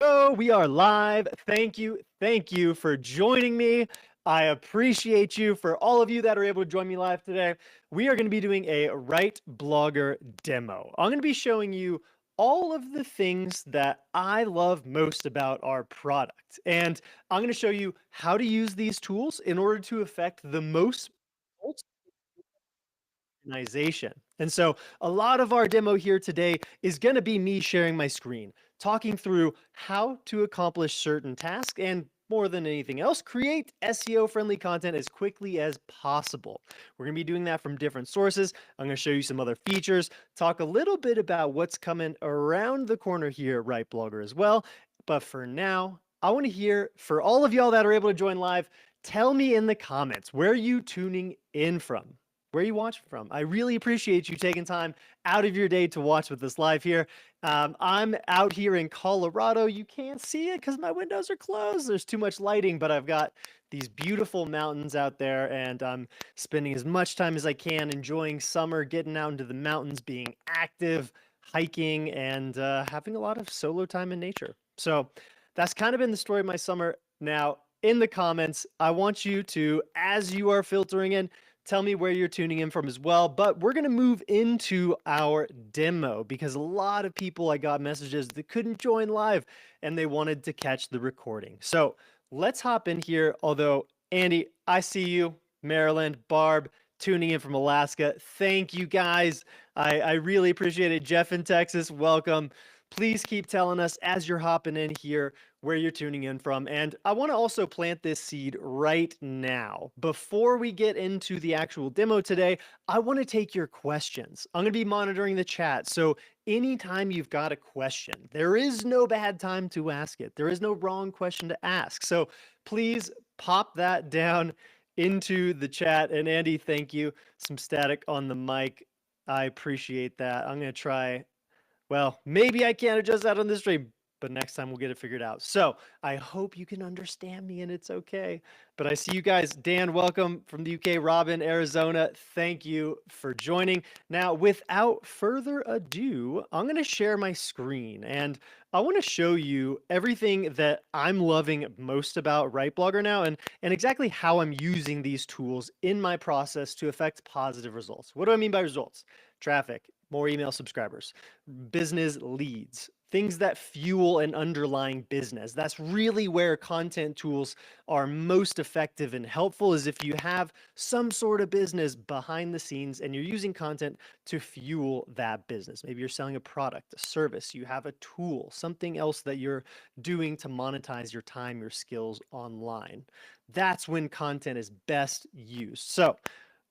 Oh, we are live. Thank you. Thank you for joining me. I appreciate you. For all of you that are able to join me live today, we are going to be doing a RightBlogger demo. I'm going to be showing you all of the things that I love most about our product. And I'm going to show you how to use these tools in order to affect the most results organization. And so a lot of our demo here today is going to be me sharing my screen, talking through how to accomplish certain tasks and more than anything else, create SEO friendly content as quickly as possible. We're going to be doing that from different sources. I'm going to show you some other features, talk a little bit about what's coming around the corner here at RightBlogger as well. But for now, I want to hear for all of y'all that are able to join live, tell me in the comments, where are you tuning in from? Where are you watching from? I really appreciate you taking time out of your day to watch with us live here. I'm out here in Colorado. You can't see it because my windows are closed. There's too much lighting, but I've got these beautiful mountains out there, and I'm spending as much time as I can enjoying summer, getting out into the mountains, being active, hiking, and having a lot of solo time in nature. So that's kind of been the story of my summer. Now, in the comments, I want you to, as you are filtering in, tell me where you're tuning in from as well. But we're going to move into our demo because a lot of people, I got messages that couldn't join live and they wanted to catch the recording. So let's hop in here. Although, Andy, I see you, Maryland, Barb, tuning in from Alaska. Thank you guys. I really appreciate it. Jeff in Texas, welcome. Please keep telling us as you're hopping in here where you're tuning in from. And I want to also plant this seed right now. Before we get into the actual demo today, I want to take your questions. I'm going to be monitoring the chat. So anytime you've got a question, there is no bad time to ask it. There is no wrong question to ask. So please pop that down into the chat. And Andy, thank you. Some static on the mic. I appreciate that. I'm going to try. Well, maybe I can't adjust that on this stream, but next time we'll get it figured out. So I hope you can understand me and it's okay. But I see you guys. Dan, welcome from the UK. Robin, Arizona, thank you for joining. Now, without further ado, I'm going to share my screen and I want to show you everything that I'm loving most about RightBlogger now and exactly how I'm using these tools in my process to affect positive results. What do I mean by results? Traffic, more email subscribers, business leads, things that fuel an underlying business. That's really where content tools are most effective and helpful, is if you have some sort of business behind the scenes and you're using content to fuel that business. Maybe you're selling a product, a service, you have a tool, something else that you're doing to monetize your time, your skills online. That's when content is best used. So,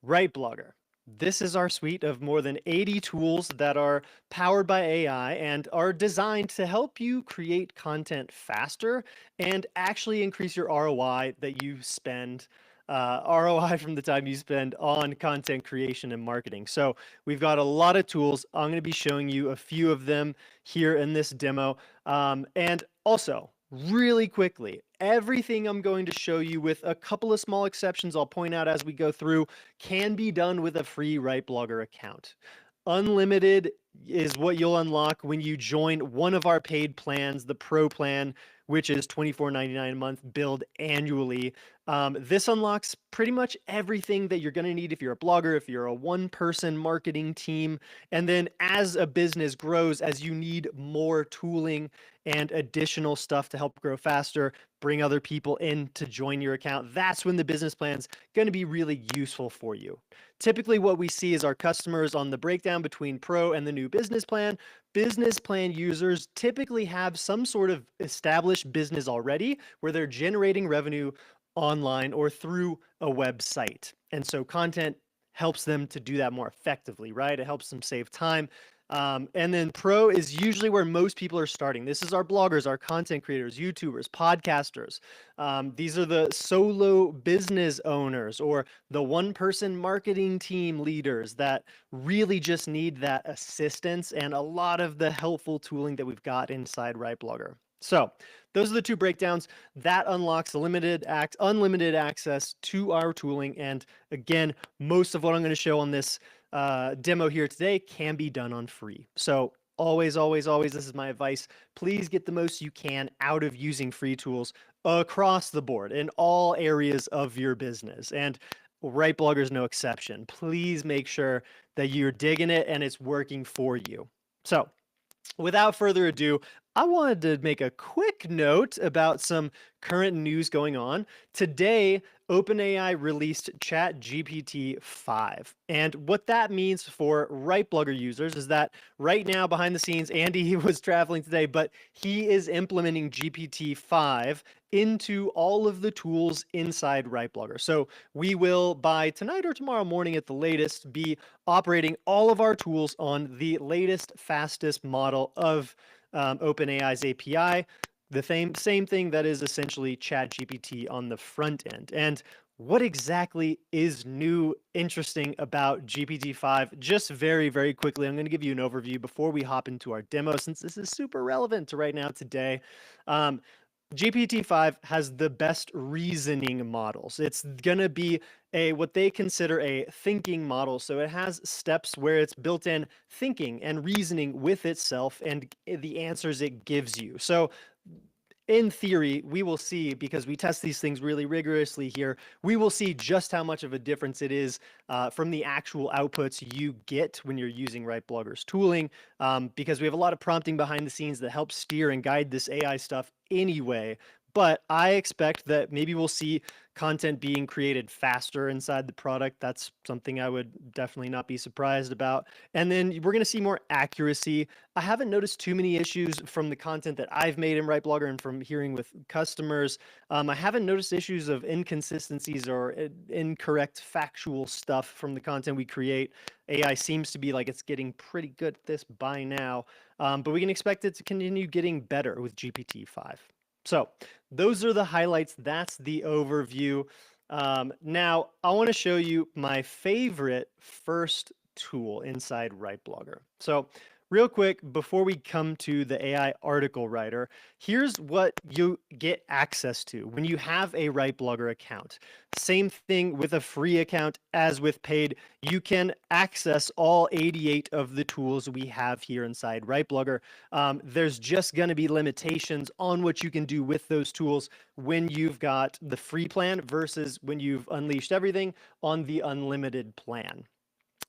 RightBlogger. This is our suite of more than 80 tools that are powered by AI and are designed to help you create content faster and actually increase your ROI that you spend, ROI from the time you spend on content creation and marketing. So we've got a lot of tools. I'm going to be showing you a few of them here in this demo. And also, really quickly, everything I'm going to show you, with a couple of small exceptions I'll point out as we go through, can be done with a free RightBlogger account. Unlimited is what you'll unlock when you join one of our paid plans, the Pro plan, which is $24.99 a month, billed annually. This unlocks pretty much everything that you're going to need if you're a blogger, if you're a one-person marketing team. And then as a business grows, as you need more tooling and additional stuff to help grow faster, bring other people in to join your account, that's when the business plan's going to be really useful for you. Typically what we see is our customers on the breakdown between Pro and the new business plan. Business plan users typically have some sort of established business already where they're generating revenue online or through a website. And so content helps them to do that more effectively, right? It helps them save time. And then Pro is usually where most people are starting. This is our bloggers, our content creators, YouTubers, podcasters. These are the solo business owners or the one-person marketing team leaders that really just need that assistance and a lot of the helpful tooling that we've got inside RightBlogger. So those are the two breakdowns. That unlocks unlimited access to our tooling. And again, most of what I'm going to show on this demo here today can be done on free. So always, always, always, this is my advice. Please get the most you can out of using free tools across the board in all areas of your business. And RightBlogger is no exception. Please make sure that you're digging it and it's working for you. So, without further ado, I wanted to make a quick note about some current news going on. Today, OpenAI released ChatGPT 5. And what that means for RightBlogger users is that right now, behind the scenes, Andy was traveling today, but he is implementing GPT 5 into all of the tools inside RightBlogger. So we will, by tonight or tomorrow morning at the latest, be operating all of our tools on the latest, fastest model of OpenAI's API, the same thing that is essentially ChatGPT on the front end. And what exactly is new, interesting about GPT-5? Just very, very quickly, I'm going to give you an overview before we hop into our demo, since this is super relevant to right now today. GPT-5 has the best reasoning models. It's going to be what they consider a thinking model. So it has steps where it's built in thinking and reasoning with itself and the answers it gives you. So in theory, we will see, because we test these things really rigorously here, we will see just how much of a difference it is from the actual outputs you get when you're using RightBlogger's tooling, because we have a lot of prompting behind the scenes that helps steer and guide this AI stuff anyway. But I expect that maybe we'll see content being created faster inside the product. That's something I would definitely not be surprised about. And then we're going to see more accuracy. I haven't noticed too many issues from the content that I've made in RightBlogger and from hearing with customers. I haven't noticed issues of inconsistencies or incorrect factual stuff from the content we create. AI seems to be like it's getting pretty good at this by now, but we can expect it to continue getting better with GPT-5. So those are the highlights. That's the overview. Now, I want to show you my favorite first tool inside RightBlogger. So real quick, before we come to the AI article writer, here's what you get access to when you have a RightBlogger account. Same thing with a free account as with paid. You can access all 88 of the tools we have here inside RightBlogger. There's just going to be limitations on what you can do with those tools when you've got the free plan versus when you've unleashed everything on the unlimited plan.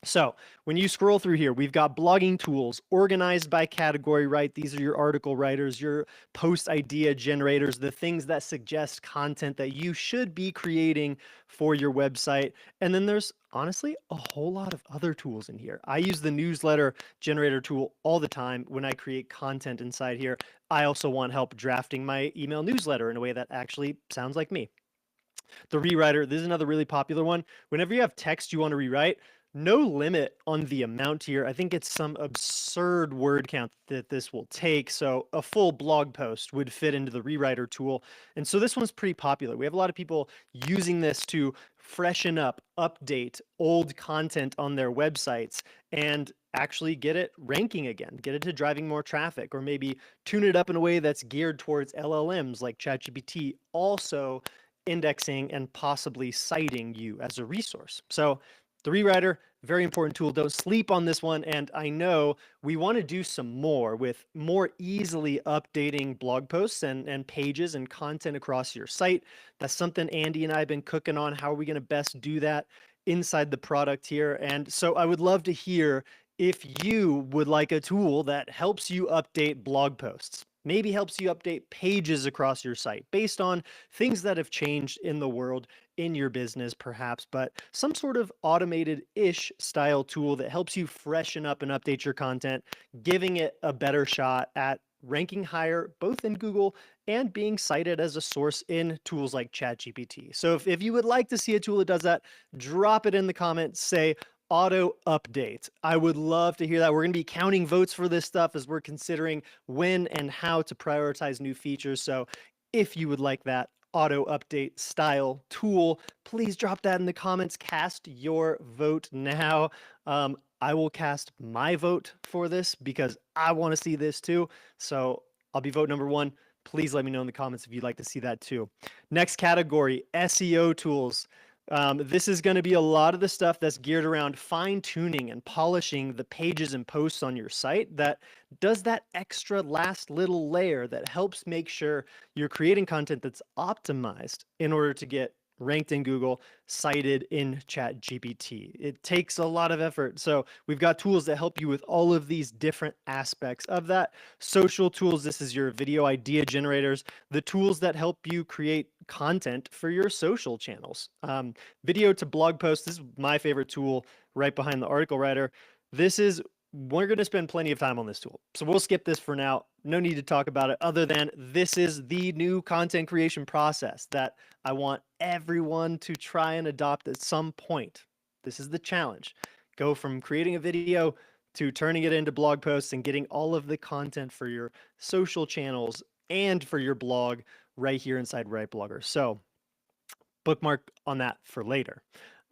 So when you scroll through here, we've got blogging tools organized by category, right? These are your article writers, your post idea generators, the things that suggest content that you should be creating for your website. And then there's honestly a whole lot of other tools in here. I use the newsletter generator tool all the time when I create content inside here. I also want help drafting my email newsletter in a way that actually sounds like me. The rewriter, this is another really popular one. Whenever you have text you want to rewrite, no limit on the amount here. I think it's some absurd word count that this will take. So a full blog post would fit into the rewriter tool. And so this one's pretty popular. We have a lot of people using this to freshen up, update old content on their websites and actually get it ranking again, get it to driving more traffic, or maybe tune it up in a way that's geared towards LLMs like ChatGPT, also indexing and possibly citing you as a resource. So the rewriter, very important tool. Don't sleep on this one. And I know we want to do some more with more easily updating blog posts and pages and content across your site. That's something Andy and I have been cooking on. How are we going to best do that inside the product here? And so I would love to hear if you would like a tool that helps you update blog posts, maybe helps you update pages across your site based on things that have changed in the world, in your business perhaps, but some sort of automated-ish style tool that helps you freshen up and update your content, giving it a better shot at ranking higher, both in Google and being cited as a source in tools like ChatGPT. So if you would like to see a tool that does that, drop it in the comments, say auto update. I would love to hear that. We're going to be counting votes for this stuff as we're considering when and how to prioritize new features. So if you would like that auto update style tool, please drop that in the comments. Cast your vote now. I will cast my vote for this because I want to see this too. So I'll be vote number one. Please let me know in the comments if you'd like to see that too. Next category, SEO tools. This is going to be a lot of the stuff that's geared around fine tuning and polishing the pages and posts on your site that does that extra last little layer that helps make sure you're creating content that's optimized in order to get ranked in Google, cited in ChatGPT. It takes a lot of effort. So we've got tools that help you with all of these different aspects of that. Social tools, this is your video idea generators, the tools that help you create content for your social channels. Video to blog post, this is my favorite tool right behind the article writer. We're going to spend plenty of time on this tool. So we'll skip this for now. No need to talk about it other than this is the new content creation process that I want everyone to try and adopt at some point. This is the challenge. Go from creating a video to turning it into blog posts and getting all of the content for your social channels and for your blog right here inside RightBlogger. So bookmark on that for later.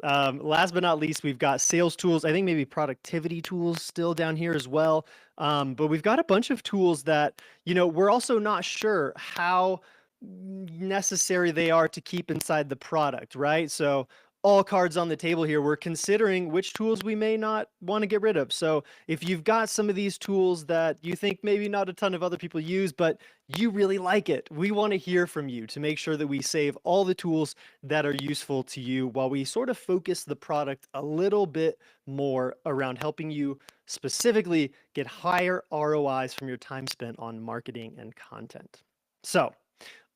Last but not least, we've got sales tools. I think maybe productivity tools still down here as well. But we've got a bunch of tools that, we're also not sure how necessary they are to keep inside the product, right? So all cards on the table here, we're considering which tools we may not want to get rid of. So if you've got some of these tools that you think maybe not a ton of other people use, but you really like it, we want to hear from you to make sure that we save all the tools that are useful to you while we sort of focus the product a little bit more around helping you specifically get higher ROIs from your time spent on marketing and content. So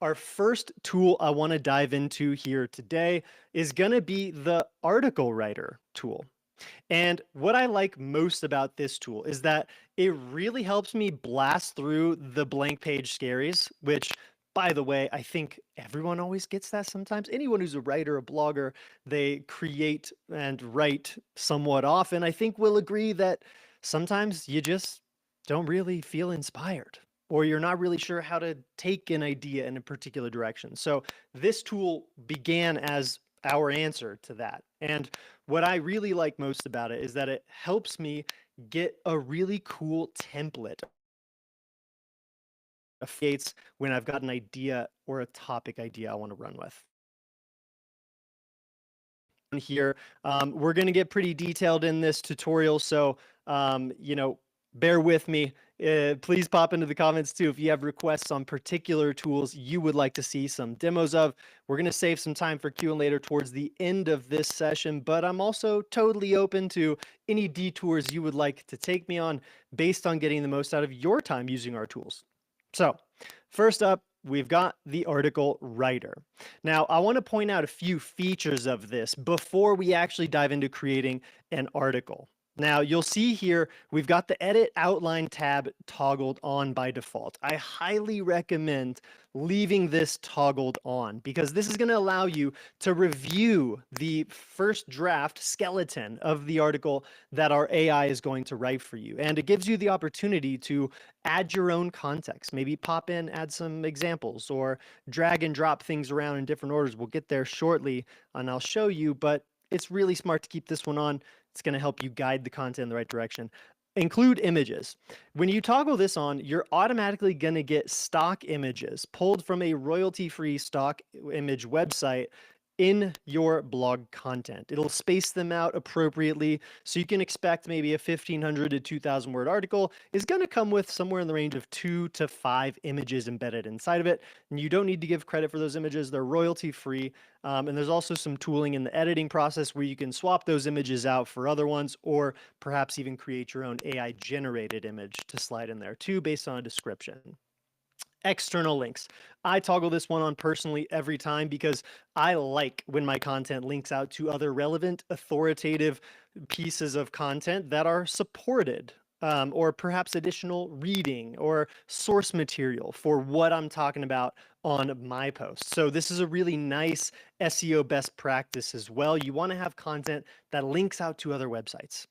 our first tool I want to dive into here today is going to be the article writer tool. And what I like most about this tool is that it really helps me blast through the blank page scaries, which, by the way, I think everyone always gets that sometimes. Anyone who's a writer, a blogger, they create and write somewhat often, I think will agree that sometimes you just don't really feel inspired or you're not really sure how to take an idea in a particular direction. So this tool began as our answer to that. And what I really like most about it is that it helps me get a really cool template of creates when I've got an idea or a topic idea I want to run with. Here, we're going to get pretty detailed in this tutorial, so bear with me. Please pop into the comments too if you have requests on particular tools you would like to see some demos of. We're going to save some time for Q&A later towards the end of this session, but I'm also totally open to any detours you would like to take me on based on getting the most out of your time using our tools. So first up, we've got the article writer. Now, I want to point out a few features of this before we actually dive into creating an article. Now, you'll see here, we've got the Edit Outline tab toggled on by default. I highly recommend leaving this toggled on because this is going to allow you to review the first draft skeleton of the article that our AI is going to write for you. And it gives you the opportunity to add your own context, maybe pop in, add some examples, or drag and drop things around in different orders. We'll get there shortly and I'll show you, but it's really smart to keep this one on. It's going to help you guide the content in the right direction. Include images. When you toggle this on, you're automatically going to get stock images pulled from a royalty-free stock image website in your blog content. It'll space them out appropriately, so you can expect maybe a 1,500 to 2,000 word article is going to come with somewhere in the range of 2 to 5 images embedded inside of it. And you don't need to give credit for those images. They're royalty free. And there's also some tooling in the editing process where you can swap those images out for other ones, or perhaps even create your own AI generated image to slide in there too, based on a description. External links. I toggle this one on personally every time because I like when my content links out to other relevant, authoritative pieces of content that are supported, or perhaps additional reading or source material for what I'm talking about on my post. So this is a really nice SEO best practice as well. You want to have content that links out to other websites.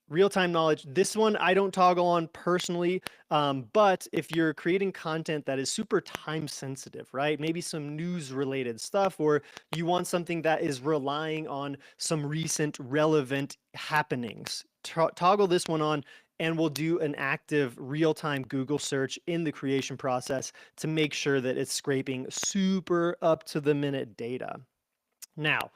Real-time knowledge. This one I don't toggle on personally, but if you're creating content that is super time sensitive, right? Maybe some news related stuff, or you want something that is relying on some recent relevant happenings, toggle this one on and we'll do an active real-time Google search in the creation process to make sure that it's scraping super up to the minute data. Now,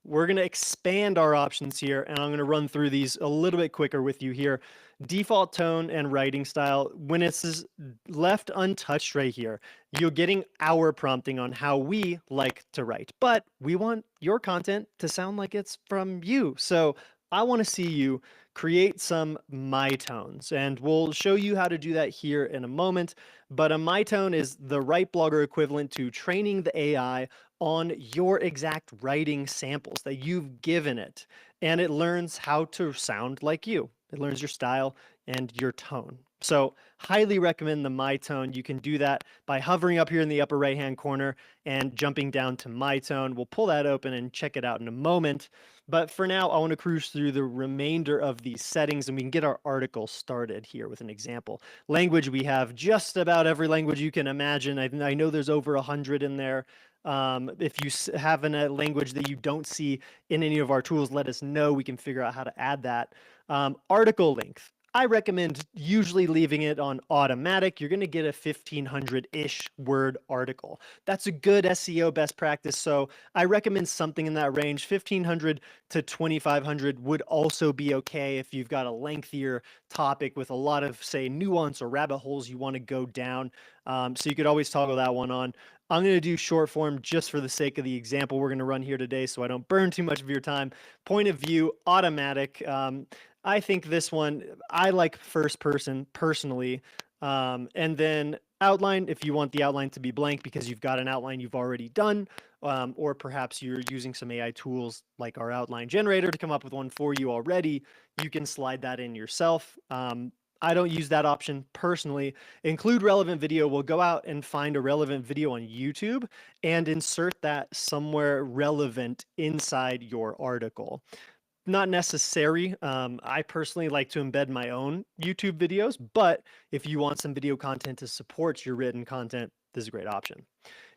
we're going to expand our options here, and I'm going to run through these a little bit quicker with you here. Default tone and writing style, when it's left untouched right here, you're getting our prompting on how we like to write, but we want your content to sound like it's from you. So I want to see you create some my tones, and we'll show you how to do that here in a moment. But a my tone is the RightBlogger equivalent to training the AI on your exact writing samples that you've given it, and it learns how to sound like you. It learns your style and your tone. So highly recommend the my tone. You can do that by hovering up here in the upper right hand corner and jumping down to my tone. We'll pull that open and check it out in a moment. But for now, I want to cruise through the remainder of these settings, and we can get our article started here with an example. Language, we have just about every language you can imagine. I know there's over 100 in there. If you have a language that you don't see in any of our tools, let us know. We can figure out how to add that. Article length. I recommend usually leaving it on automatic. You're going to get a 1,500-ish word article. That's a good SEO best practice. So I recommend something in that range. 1,500 to 2,500 would also be okay if you've got a lengthier topic with a lot of, say, nuance or rabbit holes you want to go down. So you could always toggle that one on. I'm going to do short form just for the sake of the example we're going to run here today, so I don't burn too much of your time. Point of view, automatic. I think this one, I like first person personally. And then outline, if you want the outline to be blank because you've got an outline you've already done, or perhaps you're using some AI tools like our outline generator to come up with one for you already, you can slide that in yourself. I don't use that option personally. Include relevant video. We'll go out and find a relevant video on YouTube and insert that somewhere relevant inside your article. Not necessary. I personally like to embed my own YouTube videos, but if you want some video content to support your written content, this is a great option.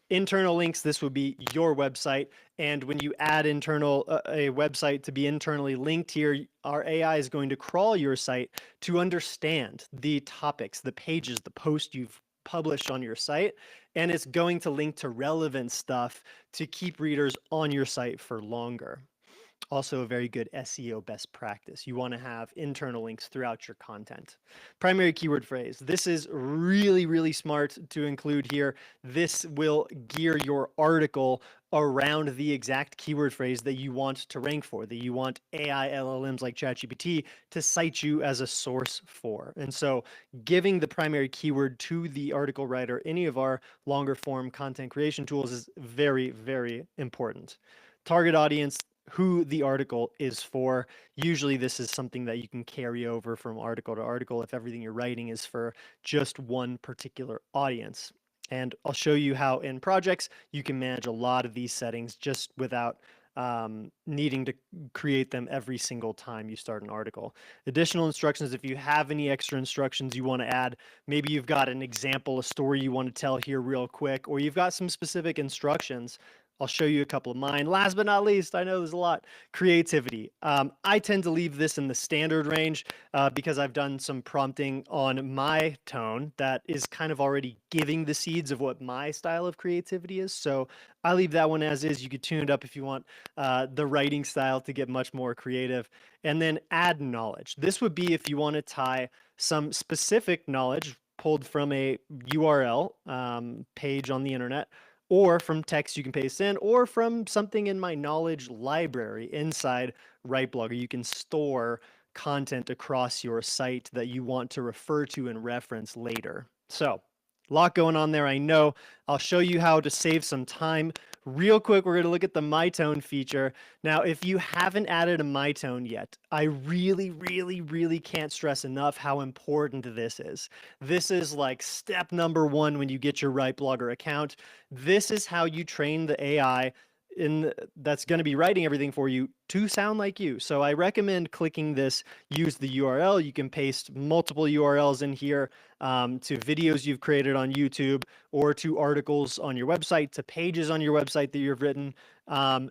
Internal links, this would be your website. And when you add a website to be internally linked here, our AI is going to crawl your site to understand the topics, the pages, the posts you've published on your site, and it's going to link to relevant stuff to keep readers on your site for longer. Also a very good SEO best practice. You want to have internal links throughout your content. Primary keyword phrase. This is really, really smart to include here. This will gear your article around the exact keyword phrase that you want to rank for, that you want AI LLMs like ChatGPT to cite you as a source for. And so giving the primary keyword to the article writer, any of our longer form content creation tools, is very, very important. Target audience, who the article is for. Usually this is something that you can carry over from article to article if everything you're writing is for just one particular audience. And I'll show you how in projects you can manage a lot of these settings just without needing to create them every single time you start an article. Additional instructions, if you have any extra instructions you want to add, maybe you've got an example, a story you want to tell here real quick, or you've got some specific instructions, I'll show you a couple of mine. Last but not least, I know there's a lot, creativity. I tend to leave this in the standard range because I've done some prompting on my tone that is kind of already giving the seeds of what my style of creativity is. So I leave that one as is. You could tune it up if you want the writing style to get much more creative. And then add knowledge. This would be if you want to tie some specific knowledge pulled from a URL page on the internet, or from text you can paste in, or from something in my knowledge library inside RightBlogger. You can store content across your site that you want to refer to and reference later. So a lot going on there, I know. I'll show you how to save some time. Real quick, we're going to look at the My Tone feature. Now, if you haven't added a My Tone yet, I really, really, really can't stress enough how important this is. This is like step number one when you get your RightBlogger account. This is how you train the AI that's going to be writing everything for you to sound like you. So I recommend clicking this, use the URL. You can paste multiple URLs in here to videos you've created on YouTube, or to articles on your website, to pages on your website that you've written.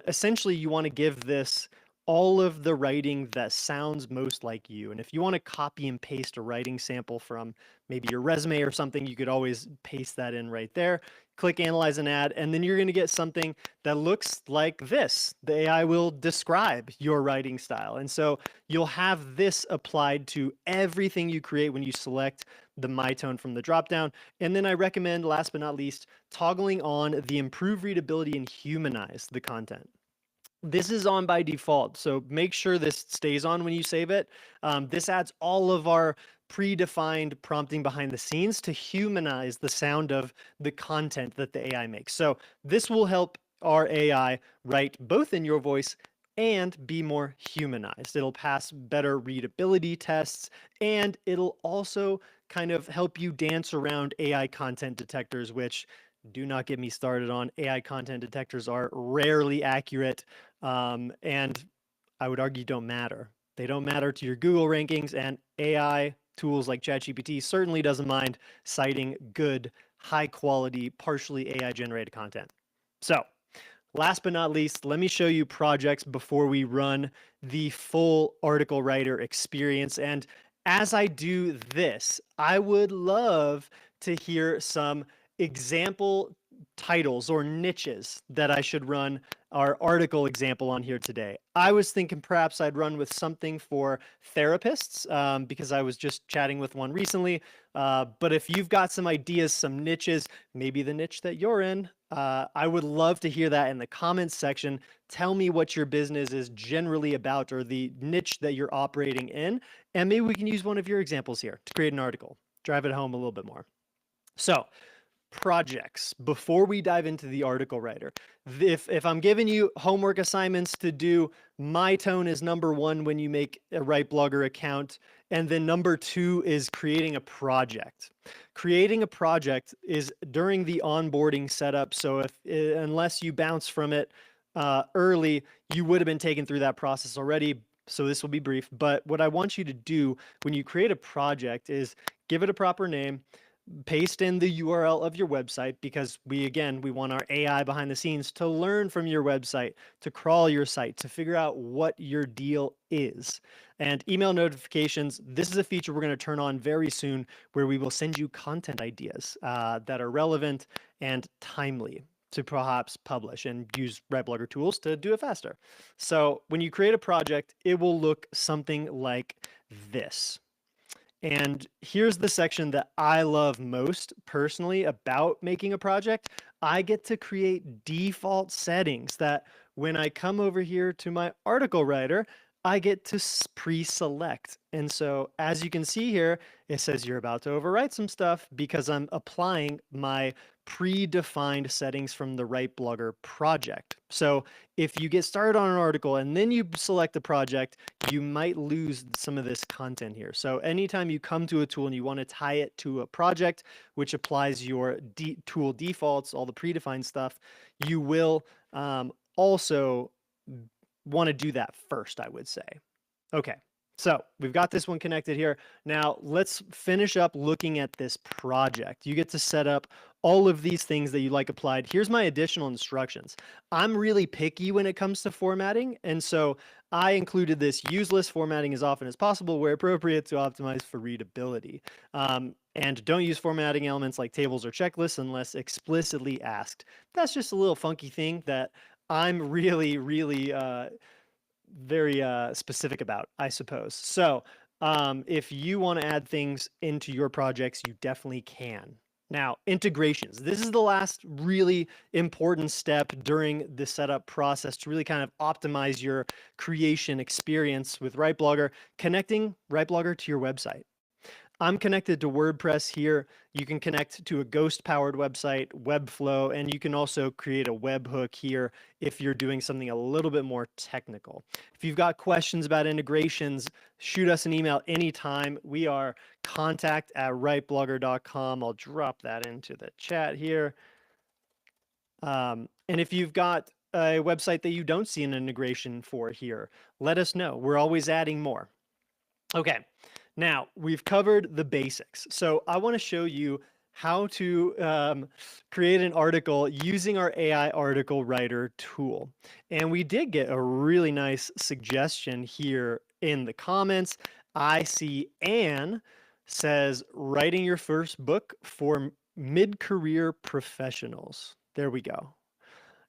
Essentially, you want to give this all of the writing that sounds most like you. And if you want to copy and paste a writing sample from maybe your resume or something, you could always paste that in right there. click analyze an ad, and then you're going to get something that looks like this. The AI will describe your writing style. And so you'll have this applied to everything you create when you select the My Tone from the dropdown. And then I recommend, last but not least, toggling on the improve readability and humanize the content. This is on by default, so make sure this stays on when you save it. This adds all of our predefined prompting behind the scenes to humanize the sound of the content that the AI makes. So this will help our AI write both in your voice and be more humanized. It'll pass better readability tests, and it'll also kind of help you dance around AI content detectors, which do not get me started on. AI content detectors are rarely accurate, and I would argue don't matter. They don't matter to your Google rankings, and AI tools like ChatGPT certainly doesn't mind citing good, high quality, partially AI generated content. So last but not least, let me show you projects before we run the full article writer experience. And as I do this, I would love to hear some example titles or niches that I should run our article example on here today. I was thinking perhaps I'd run with something for therapists because I was just chatting with one recently. But if you've got some ideas, some niches, maybe the niche that you're in, I would love to hear that in the comments section. Tell me what your business is generally about or the niche that you're operating in. And maybe we can use one of your examples here to create an article, drive it home a little bit more. So projects before we dive into the article writer. If I'm giving you homework assignments to do, My Tone is number 1 when you make a RightBlogger account, and then number 2 is creating a project. Creating a project is during the onboarding setup, so unless you bounce from it early, you would have been taken through that process already. So this will be brief, but what I want you to do when you create a project is give it a proper name, paste in the URL of your website, because we want our AI behind the scenes to learn from your website, to crawl your site, to figure out what your deal is. And email notifications, this is a feature we're going to turn on very soon where we will send you content ideas that are relevant and timely to perhaps publish, and use RightBlogger tools to do it faster. So when you create a project, it will look something like this. And here's the section that I love most personally about making a project. I get to create default settings that when I come over here to my article writer, I get to pre-select. And so as you can see here, it says you're about to overwrite some stuff because I'm applying my predefined settings from the RightBlogger project. So if you get started on an article and then you select the project, you might lose some of this content here. So anytime you come to a tool and you want to tie it to a project, which applies your tool defaults, all the predefined stuff, you will also want to do that first, I would say. Okay, so we've got this one connected here. Now let's finish up looking at this project. You get to set up all of these things that you like applied. Here's my additional instructions. I'm really picky when it comes to formatting, and so I included this: use list formatting as often as possible where appropriate to optimize for readability. And don't use formatting elements like tables or checklists unless explicitly asked. That's just a little funky thing that I'm really, really very specific about, I suppose. So if you want to add things into your projects, you definitely can. Now, integrations. This is the last really important step during the setup process to really kind of optimize your creation experience with RightBlogger, connecting RightBlogger to your website. I'm connected to WordPress here. You can connect to a Ghost-powered website, Webflow, and you can also create a webhook here if you're doing something a little bit more technical. If you've got questions about integrations, shoot us an email anytime. We are contact@rightblogger.com. I'll drop that into the chat here. And if you've got a website that you don't see an integration for here, let us know. We're always adding more. Okay. Now, we've covered the basics. So I want to show you how to create an article using our AI article writer tool. And we did get a really nice suggestion here in the comments. I see Anne says, writing your first book for Mid-career professionals. There we go.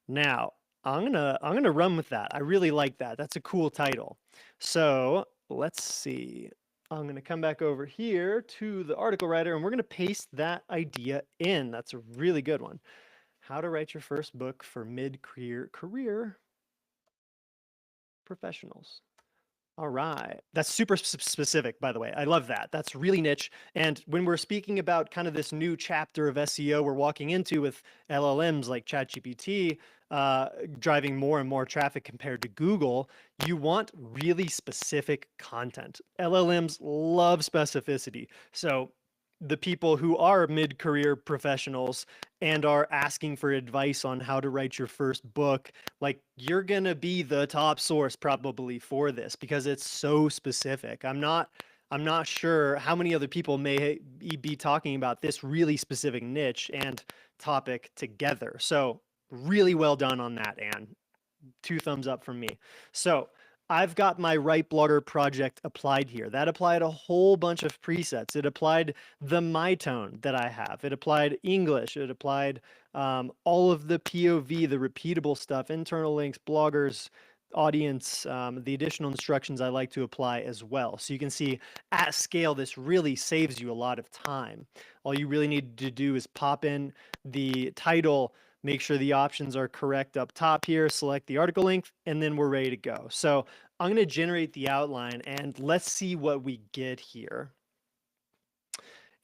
Now, I'm gonna run with that. I really like that. That's a cool title. So let's see. I'm gonna come back over here to the article writer and we're gonna paste that idea in. That's a really good one. How to write your first book for mid-career professionals. All right. That's super specific, by the way. I love that. That's really niche. And when we're speaking about kind of this new chapter of SEO we're walking into with LLMs like ChatGPT driving more and more traffic compared to Google, you want really specific content. LLMs love specificity. So the people who are mid-career professionals and are asking for advice on how to write your first book, like you're gonna be the top source probably for this because it's so specific. I'm not sure how many other people may be talking about this really specific niche and topic together. So really well done on that, Anne. 2 thumbs up from me. So I've got my RightBlogger project applied here. That applied a whole bunch of presets. It applied the my tone that I have. It applied English. It applied all of the POV, the repeatable stuff, internal links, bloggers, audience, the additional instructions I like to apply as well. So you can see at scale, this really saves you a lot of time. All you really need to do is pop in the title, make sure the options are correct up top here, select the article length, and then we're ready to go. So I'm going to generate the outline and let's see what we get here.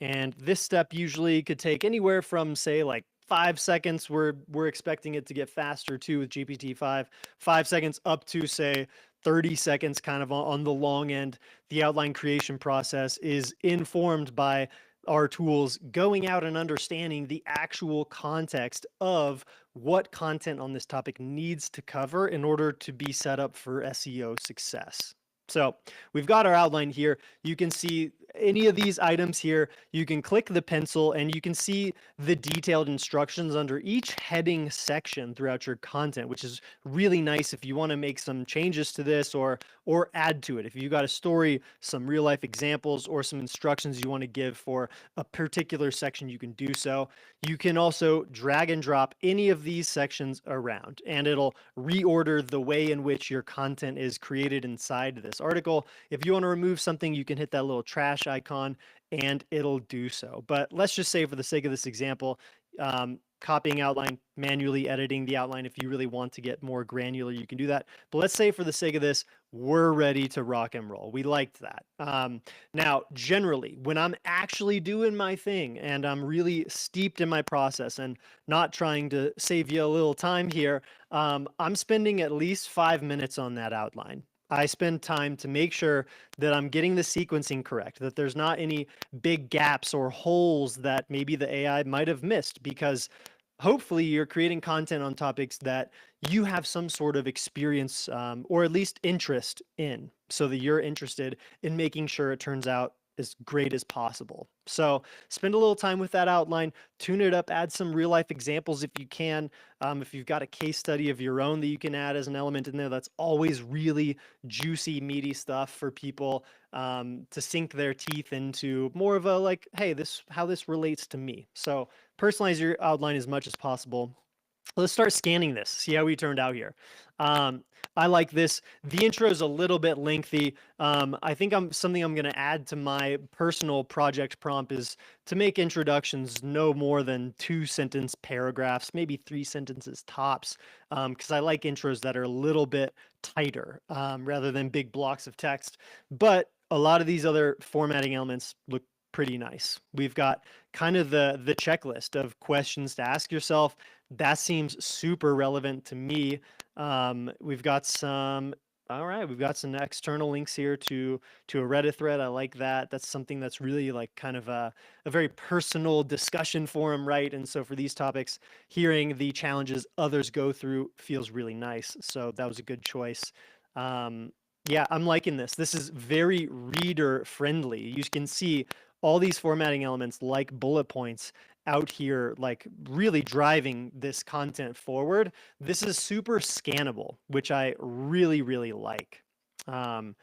And this step usually could take anywhere from, say, like 5 seconds. We're expecting it to get faster too with GPT-5. 5 seconds up to, say, 30 seconds kind of on the long end. The outline creation process is informed by our tools going out and understanding the actual context of what content on this topic needs to cover in order to be set up for SEO success. So we've got our outline here. You can see any of these items here. You can click the pencil and you can see the detailed instructions under each heading section throughout your content, which is really nice if you want to make some changes to this or add to it. If you've got a story, some real life examples, or some instructions you want to give for a particular section, you can do so. You can also drag and drop any of these sections around and it'll reorder the way in which your content is created inside this article. If you want to remove something, you can hit that little trash icon and it'll do so. But let's just say for the sake of this example, copying outline, manually editing the outline. If you really want to get more granular, you can do that. But let's say for the sake of this, we're ready to rock and roll. We liked that. Now, generally, when I'm actually doing my thing and I'm really steeped in my process and not trying to save you a little time here, I'm spending at least 5 minutes on that outline. I spend time to make sure that I'm getting the sequencing correct, that there's not any big gaps or holes that maybe the AI might have missed, because hopefully you're creating content on topics that you have some sort of experience or at least interest in, so that you're interested in making sure it turns out as great as possible. So spend a little time with that outline, tune it up, add some real life examples if you can. If you've got a case study of your own that you can add as an element in there, that's always really juicy, meaty stuff for people to sink their teeth into, more of a like, hey, how this relates to me. So personalize your outline as much as possible. Let's start scanning this, see how we turned out here. I like this. The intro is a little bit lengthy. I think something I'm going to add to my personal project prompt is to make introductions no more than 2-sentence paragraphs, maybe 3 sentences tops, because I like intros that are a little bit tighter rather than big blocks of text. But a lot of these other formatting elements look pretty nice. We've got kind of the checklist of questions to ask yourself. That seems super relevant to me. We've got some, all right, we've got some external links here to a Reddit thread. I like that. That's something that's really like kind of a very personal discussion forum, right? And so for these topics, hearing the challenges others go through feels really nice. So that was a good choice. Yeah, I'm liking this. This is very reader friendly. You can see all these formatting elements like bullet points out here, like really driving this content forward. This is super scannable, which I really, really like. And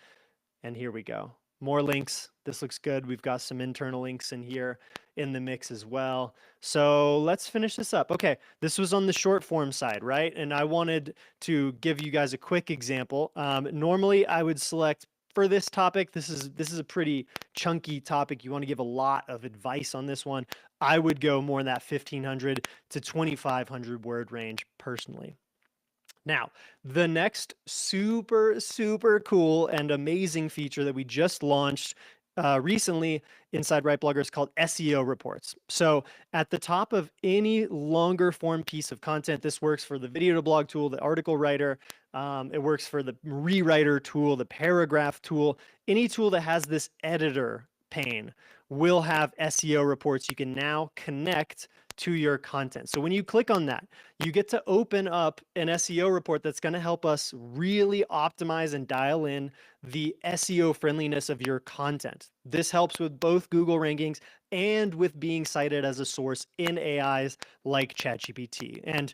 here we go. more links. This looks good. We've got some internal links in here in the mix as well. So let's finish this up. Okay, this was on the short form side, right? And I wanted to give you guys a quick example. Normally I would select for this topic, this is a pretty chunky topic. You want to give a lot of advice on this one. I would go more in that 1,500 to 2,500 word range personally. Now, the next super, super cool and amazing feature that we just launched recently inside RightBlogger is called SEO reports. So at the top of any longer form piece of content, this works for the video to blog tool, the article writer, it works for the rewriter tool, the paragraph tool, any tool that has this editor pane will have SEO reports you can now connect to your content. So when you click on that, you get to open up an SEO report that's going to help us really optimize and dial in the SEO friendliness of your content. This helps with both Google rankings and with being cited as a source in AIs like ChatGPT. And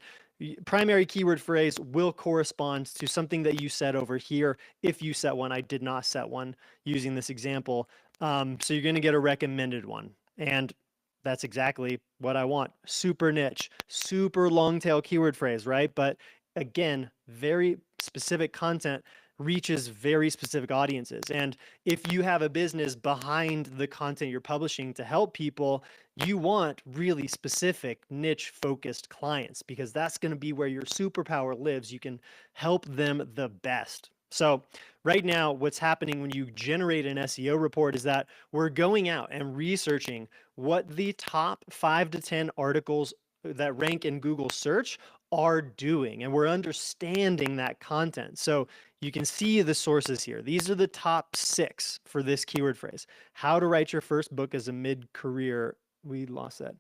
primary keyword phrase will correspond to something that you said over here. If you set one, I did not set one using this example. So you're going to get a recommended one. And that's exactly what I want. Super niche, super long tail keyword phrase, right? But again, very specific content reaches very specific audiences. And if you have a business behind the content you're publishing to help people, you want really specific niche focused clients because that's going to be where your superpower lives. You can help them the best. So right now, what's happening when you generate an SEO report is that we're going out and researching what the top 5 to 10 articles that rank in Google search are doing, and we're understanding that content. So you can see the sources here. These are the top 6 for this keyword phrase. How to write your first book as a mid-career, we lost that,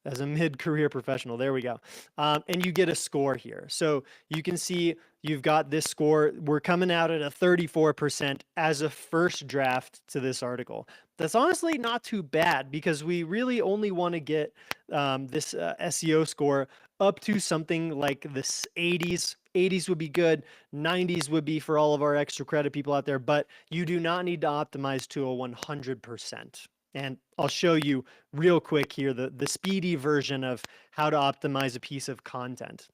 as a mid-career professional. There we go. And you get a score here. So you can see you've got this score. We're coming out at a 34% as a first draft to this article. That's honestly not too bad because we really only want to get this SEO score up to something like this 80s. 80s would be good. 90s would be for all of our extra credit people out there, but you do not need to optimize to a 100%. And I'll show you real quick here the speedy version of how to optimize a piece of content.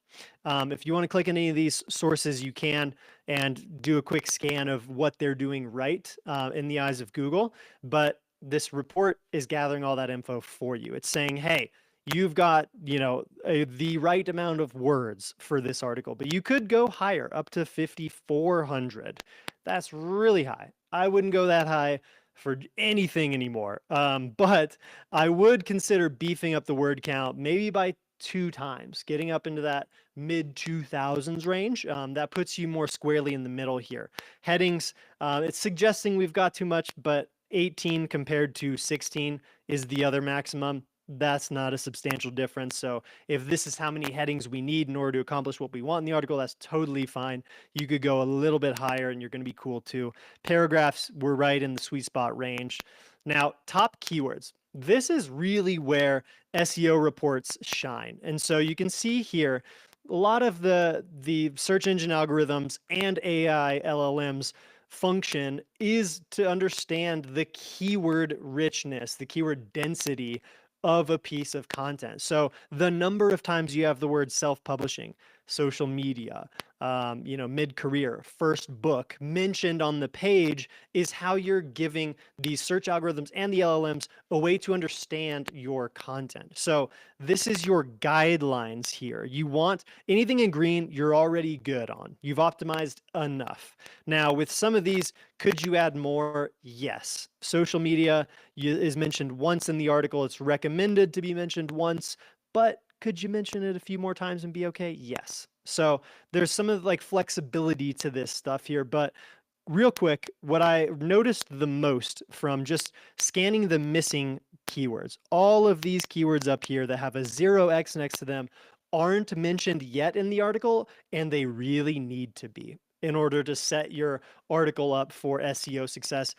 If you want to click on any of these sources, you can and do a quick scan of what they're doing right in the eyes of Google. But this report is gathering all that info for you. It's saying, hey, you've got, the right amount of words for this article, but you could go higher, up to 5,400. That's really high. I wouldn't go that high for anything anymore. But I would consider beefing up the word count maybe by 2 times, getting up into that mid 2000s range. That puts you more squarely in the middle here. Headings, it's suggesting we've got too much, but 18 compared to 16 is the other maximum. That's not a substantial difference. So if this is how many headings we need in order to accomplish what we want in the article, that's totally fine. You could go a little bit higher and you're going to be cool too. Paragraphs, we're right in the sweet spot range. Now, top keywords. This is really where SEO reports shine. And so you can see here, a lot of the search engine algorithms and AI LLMs function is to understand the keyword richness, the keyword density of a piece of content. So the number of times you have the word self-publishing, social media, mid-career, first book mentioned on the page is how you're giving these search algorithms and the LLMs a way to understand your content. So this is your guidelines here. You want anything in green, you're already good on. You've optimized enough. Now, with some of these, could you add more? Yes. Social media is mentioned once in the article. It's recommended to be mentioned once, but could you mention it a few more times and be okay? Yes. So there's some of like flexibility to this stuff here, but real quick, what I noticed the most from just scanning the missing keywords, all of these keywords up here that have a 0x next to them aren't mentioned yet in the article, and they really need to be in order to set your article up for SEO success.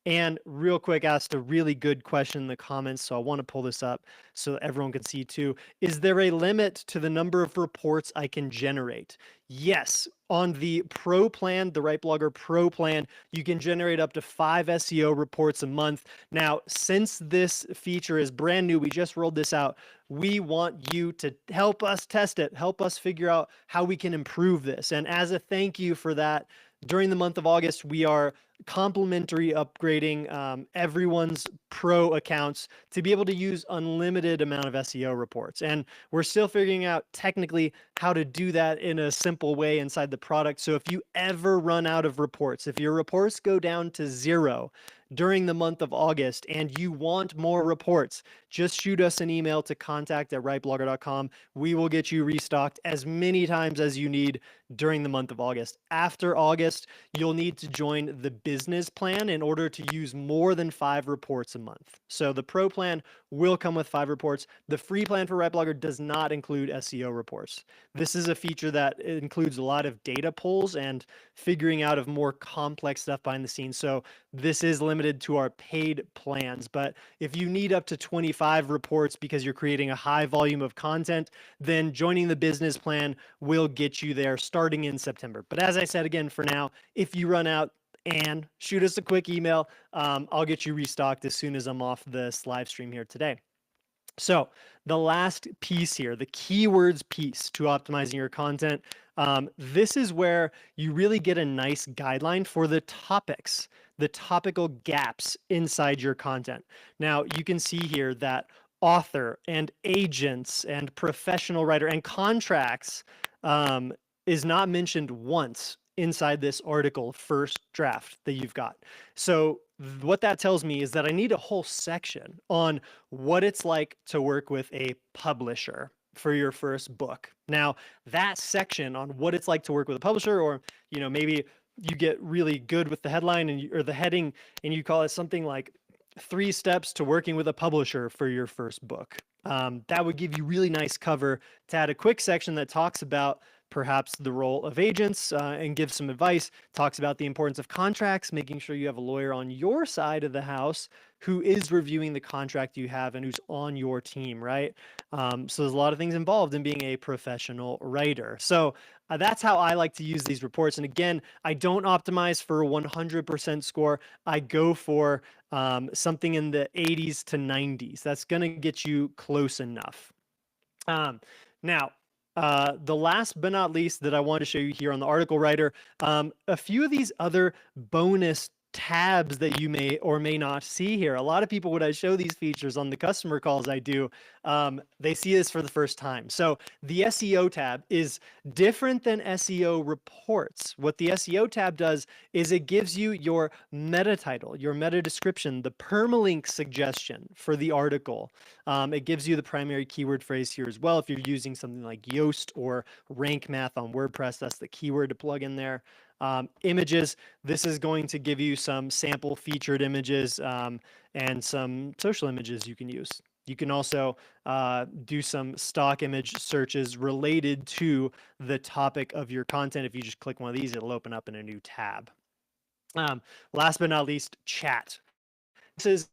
And real quick, asked a really good question in the comments, so I want to pull this up so that everyone can see too. Is there a limit to the number of reports I can generate? Yes. On the Pro plan, the RightBlogger Pro plan, you can generate up to 5 SEO reports a month. Now, since this feature is brand new, we just rolled this out, we want you to help us test it, help us figure out how we can improve this. And as a thank you for that, during the month of August, we are complimentary upgrading everyone's pro accounts to be able to use unlimited amount of SEO reports. And we're still figuring out technically how to do that in a simple way inside the product. So if you ever run out of reports, if your reports go down to 0 during the month of August and you want more reports, just shoot us an email to contact@rightblogger.com. We will get you restocked as many times as you need during the month of August. After August, you'll need to join the business plan in order to use more than 5 reports a month. So the pro plan will come with 5 reports. The free plan for RightBlogger does not include SEO reports. This is a feature that includes a lot of data pulls and figuring out of more complex stuff behind the scenes. So this is limited to our paid plans. But if you need up to 25 reports because you're creating a high volume of content, then joining the business plan will get you there starting in September. But as I said again, for now, if you run out, and shoot us a quick email. I'll get you restocked as soon as I'm off this live stream here today. So the last piece here, the keywords piece to optimizing your content, this is where you really get a nice guideline for the topics, the topical gaps inside your content. Now you can see here that author and agents and professional writer and contracts is not mentioned once inside this article first draft that you've got. So what that tells me is that I need a whole section on what it's like to work with a publisher for your first book. Now, that section on what it's like to work with a publisher, or maybe you get really good with the headline or the heading and you call it something like 3 steps to working with a publisher for your first book. That would give you really nice cover to add a quick section that talks about perhaps the role of agents and gives some advice, talks about the importance of contracts, making sure you have a lawyer on your side of the house who is reviewing the contract you have and who's on your team, right? So there's a lot of things involved in being a professional writer. So that's how I like to use these reports. And again, I don't optimize for a 100% score. I go for something in the 80s to 90s. That's going to get you close enough. Now, the last but not least that I want to show you here on the article writer, a few of these other bonus tabs that you may or may not see here. A lot of people, when I show these features on the customer calls I do, they see this for the first time. So the SEO tab is different than SEO reports. What the SEO tab does is it gives you your meta title, your meta description, the permalink suggestion for the article. It gives you the primary keyword phrase here as well. If you're using something like Yoast or Rank Math on WordPress, that's the keyword to plug in there. Images, this is going to give you some sample featured images and some social images you can use. You can also do some stock image searches related to the topic of your content. If you just click one of these, it'll open up in a new tab. Last but not least, chat. This is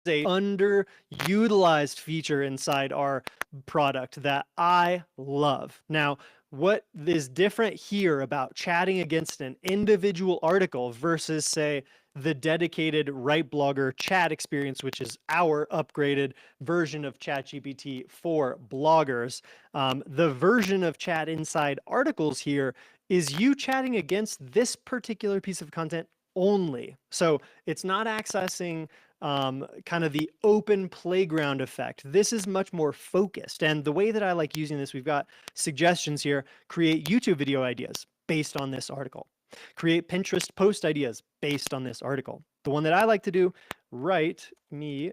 a underutilized feature inside our product that I love. Now, what is different here about chatting against an individual article versus, say, the dedicated RightBlogger chat experience, which is our upgraded version of ChatGPT for bloggers. The version of chat inside articles here is you chatting against this particular piece of content only. So it's not accessing kind of the open playground effect. This is much more focused. And the way that I like using this, we've got suggestions here. Create YouTube video ideas based on this article. Create Pinterest post ideas based on this article. The one that I like to do, write me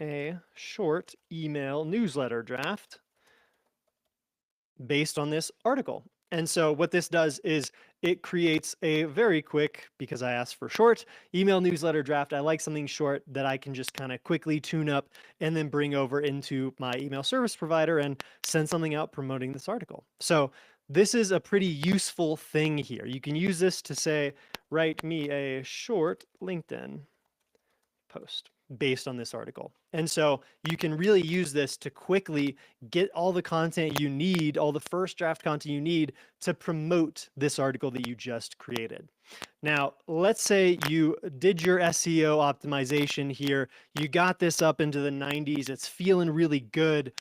a short email newsletter draft based on this article. And so what this does is it creates a very quick, because I asked for short, email newsletter draft. I like something short that I can just kind of quickly tune up and then bring over into my email service provider and send something out promoting this article. So this is a pretty useful thing here. You can use this to say, write me a short LinkedIn post based on this article. And so you can really use this to quickly get all the content you need, all the first draft content you need to promote this article that you just created. Now, let's say you did your SEO optimization here. You got this up into the 90s. It's feeling really good.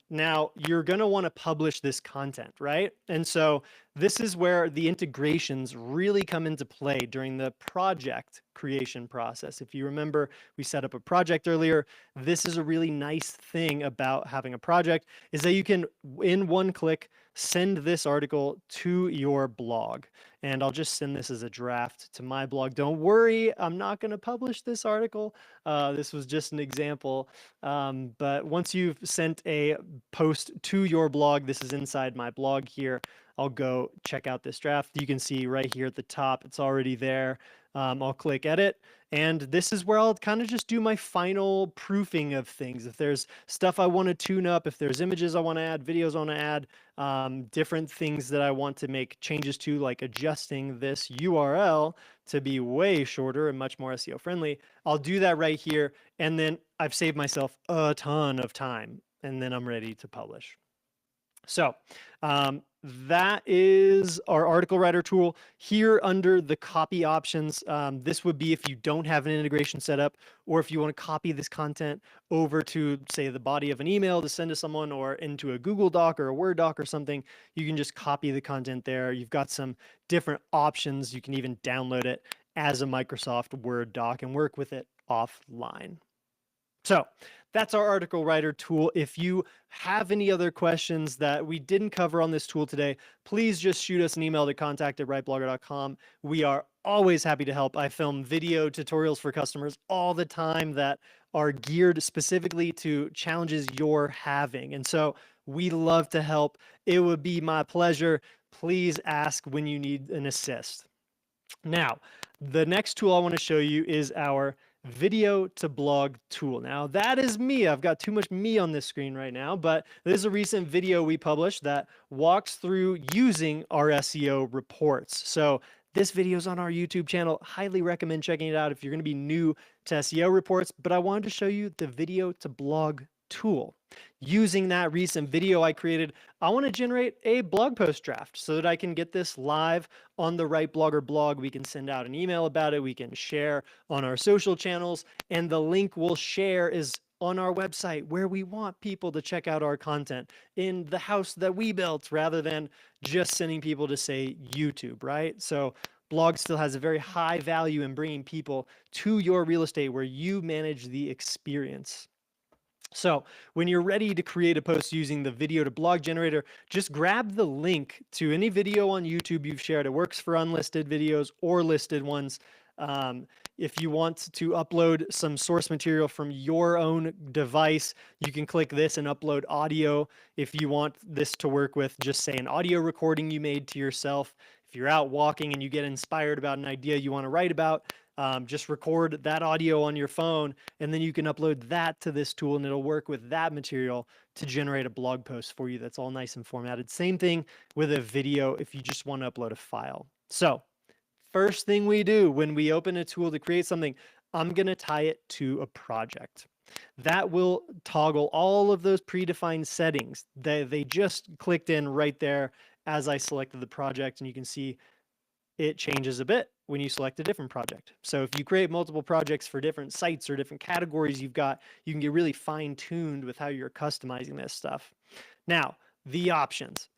Now you're going to want to publish this content, right? And so this is where the integrations really come into play during the project creation process. If you remember, we set up a project earlier. This is a really nice thing about having a project, is that you can, in one click, send this article to your blog. And I'll just send this as a draft to my blog. Don't worry, I'm not going to publish this article. This was just an example. But once you've sent a post to your blog, this is inside my blog here. I'll go check out this draft. You can see right here at the top, it's already there. I'll click edit. And this is where I'll kind of just do my final proofing of things. If there's stuff I want to tune up, if there's images I want to add, videos I want to add, different things that I want to make changes to, like adjusting this URL to be way shorter and much more SEO friendly, I'll do that right here. And then I've saved myself a ton of time, and then I'm ready to publish. So that is our article writer tool. Here under the copy options, this would be if you don't have an integration set up, or if you want to copy this content over to, say, the body of an email to send to someone, or into a Google Doc or a Word doc or something, you can just copy the content there. You've got some different options. You can even download it as a Microsoft Word doc and work with it offline. So that's our article writer tool. If you have any other questions that we didn't cover on this tool today, please just shoot us an email to contact@rightblogger.com. We are always happy to help. I film video tutorials for customers all the time that are geared specifically to challenges you're having. And so we love to help. It would be my pleasure. Please ask when you need an assist. Now, the next tool I want to show you is our video to blog tool. Now that is me. I've got too much me on this screen right now, but this is a recent video we published that walks through using our SEO reports. So this video is on our YouTube channel. Highly recommend checking it out if you're going to be new to SEO reports, but I wanted to show you the video to blog tool. Using that recent video I created, I want to generate a blog post draft so that I can get this live on the RightBlogger blog. We can send out an email about it. We can share on our social channels, and the link we'll share is on our website where we want people to check out our content in the house that we built, rather than just sending people to, say, YouTube, right? So blog still has a very high value in bringing people to your real estate where you manage the experience. So when you're ready to create a post using the video to blog generator, just grab the link to any video on YouTube you've shared. It works for unlisted videos or listed ones. If you want to upload some source material from your own device, you can click this and upload audio. If you want this to work with, just say, an audio recording you made to yourself. If you're out walking and you get inspired about an idea you want to write about, just record that audio on your phone, and then you can upload that to this tool, and it'll work with that material to generate a blog post for you that's all nice and formatted. Same thing with a video if you just want to upload a file. So first thing we do when we open a tool to create something, I'm going to tie it to a project. That will toggle all of those predefined settings. They just clicked in right there as I selected the project, and you can see it changes a bit when you select a different project. So if you create multiple projects for different sites or different categories you've got, you can get really fine-tuned with how you're customizing this stuff. Now, the options.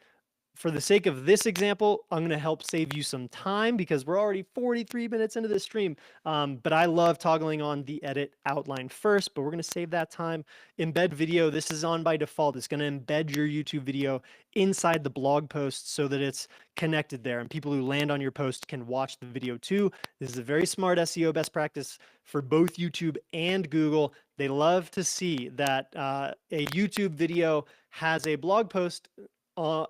For the sake of this example, I'm going to help save you some time because we're already 43 minutes into this stream. But I love toggling on the edit outline first, but we're going to save that time. Embed video, this is on by default. It's going to embed your YouTube video inside the blog post so that it's connected there, and people who land on your post can watch the video too. This is a very smart SEO best practice for both YouTube and Google. They love to see that a YouTube video has a blog post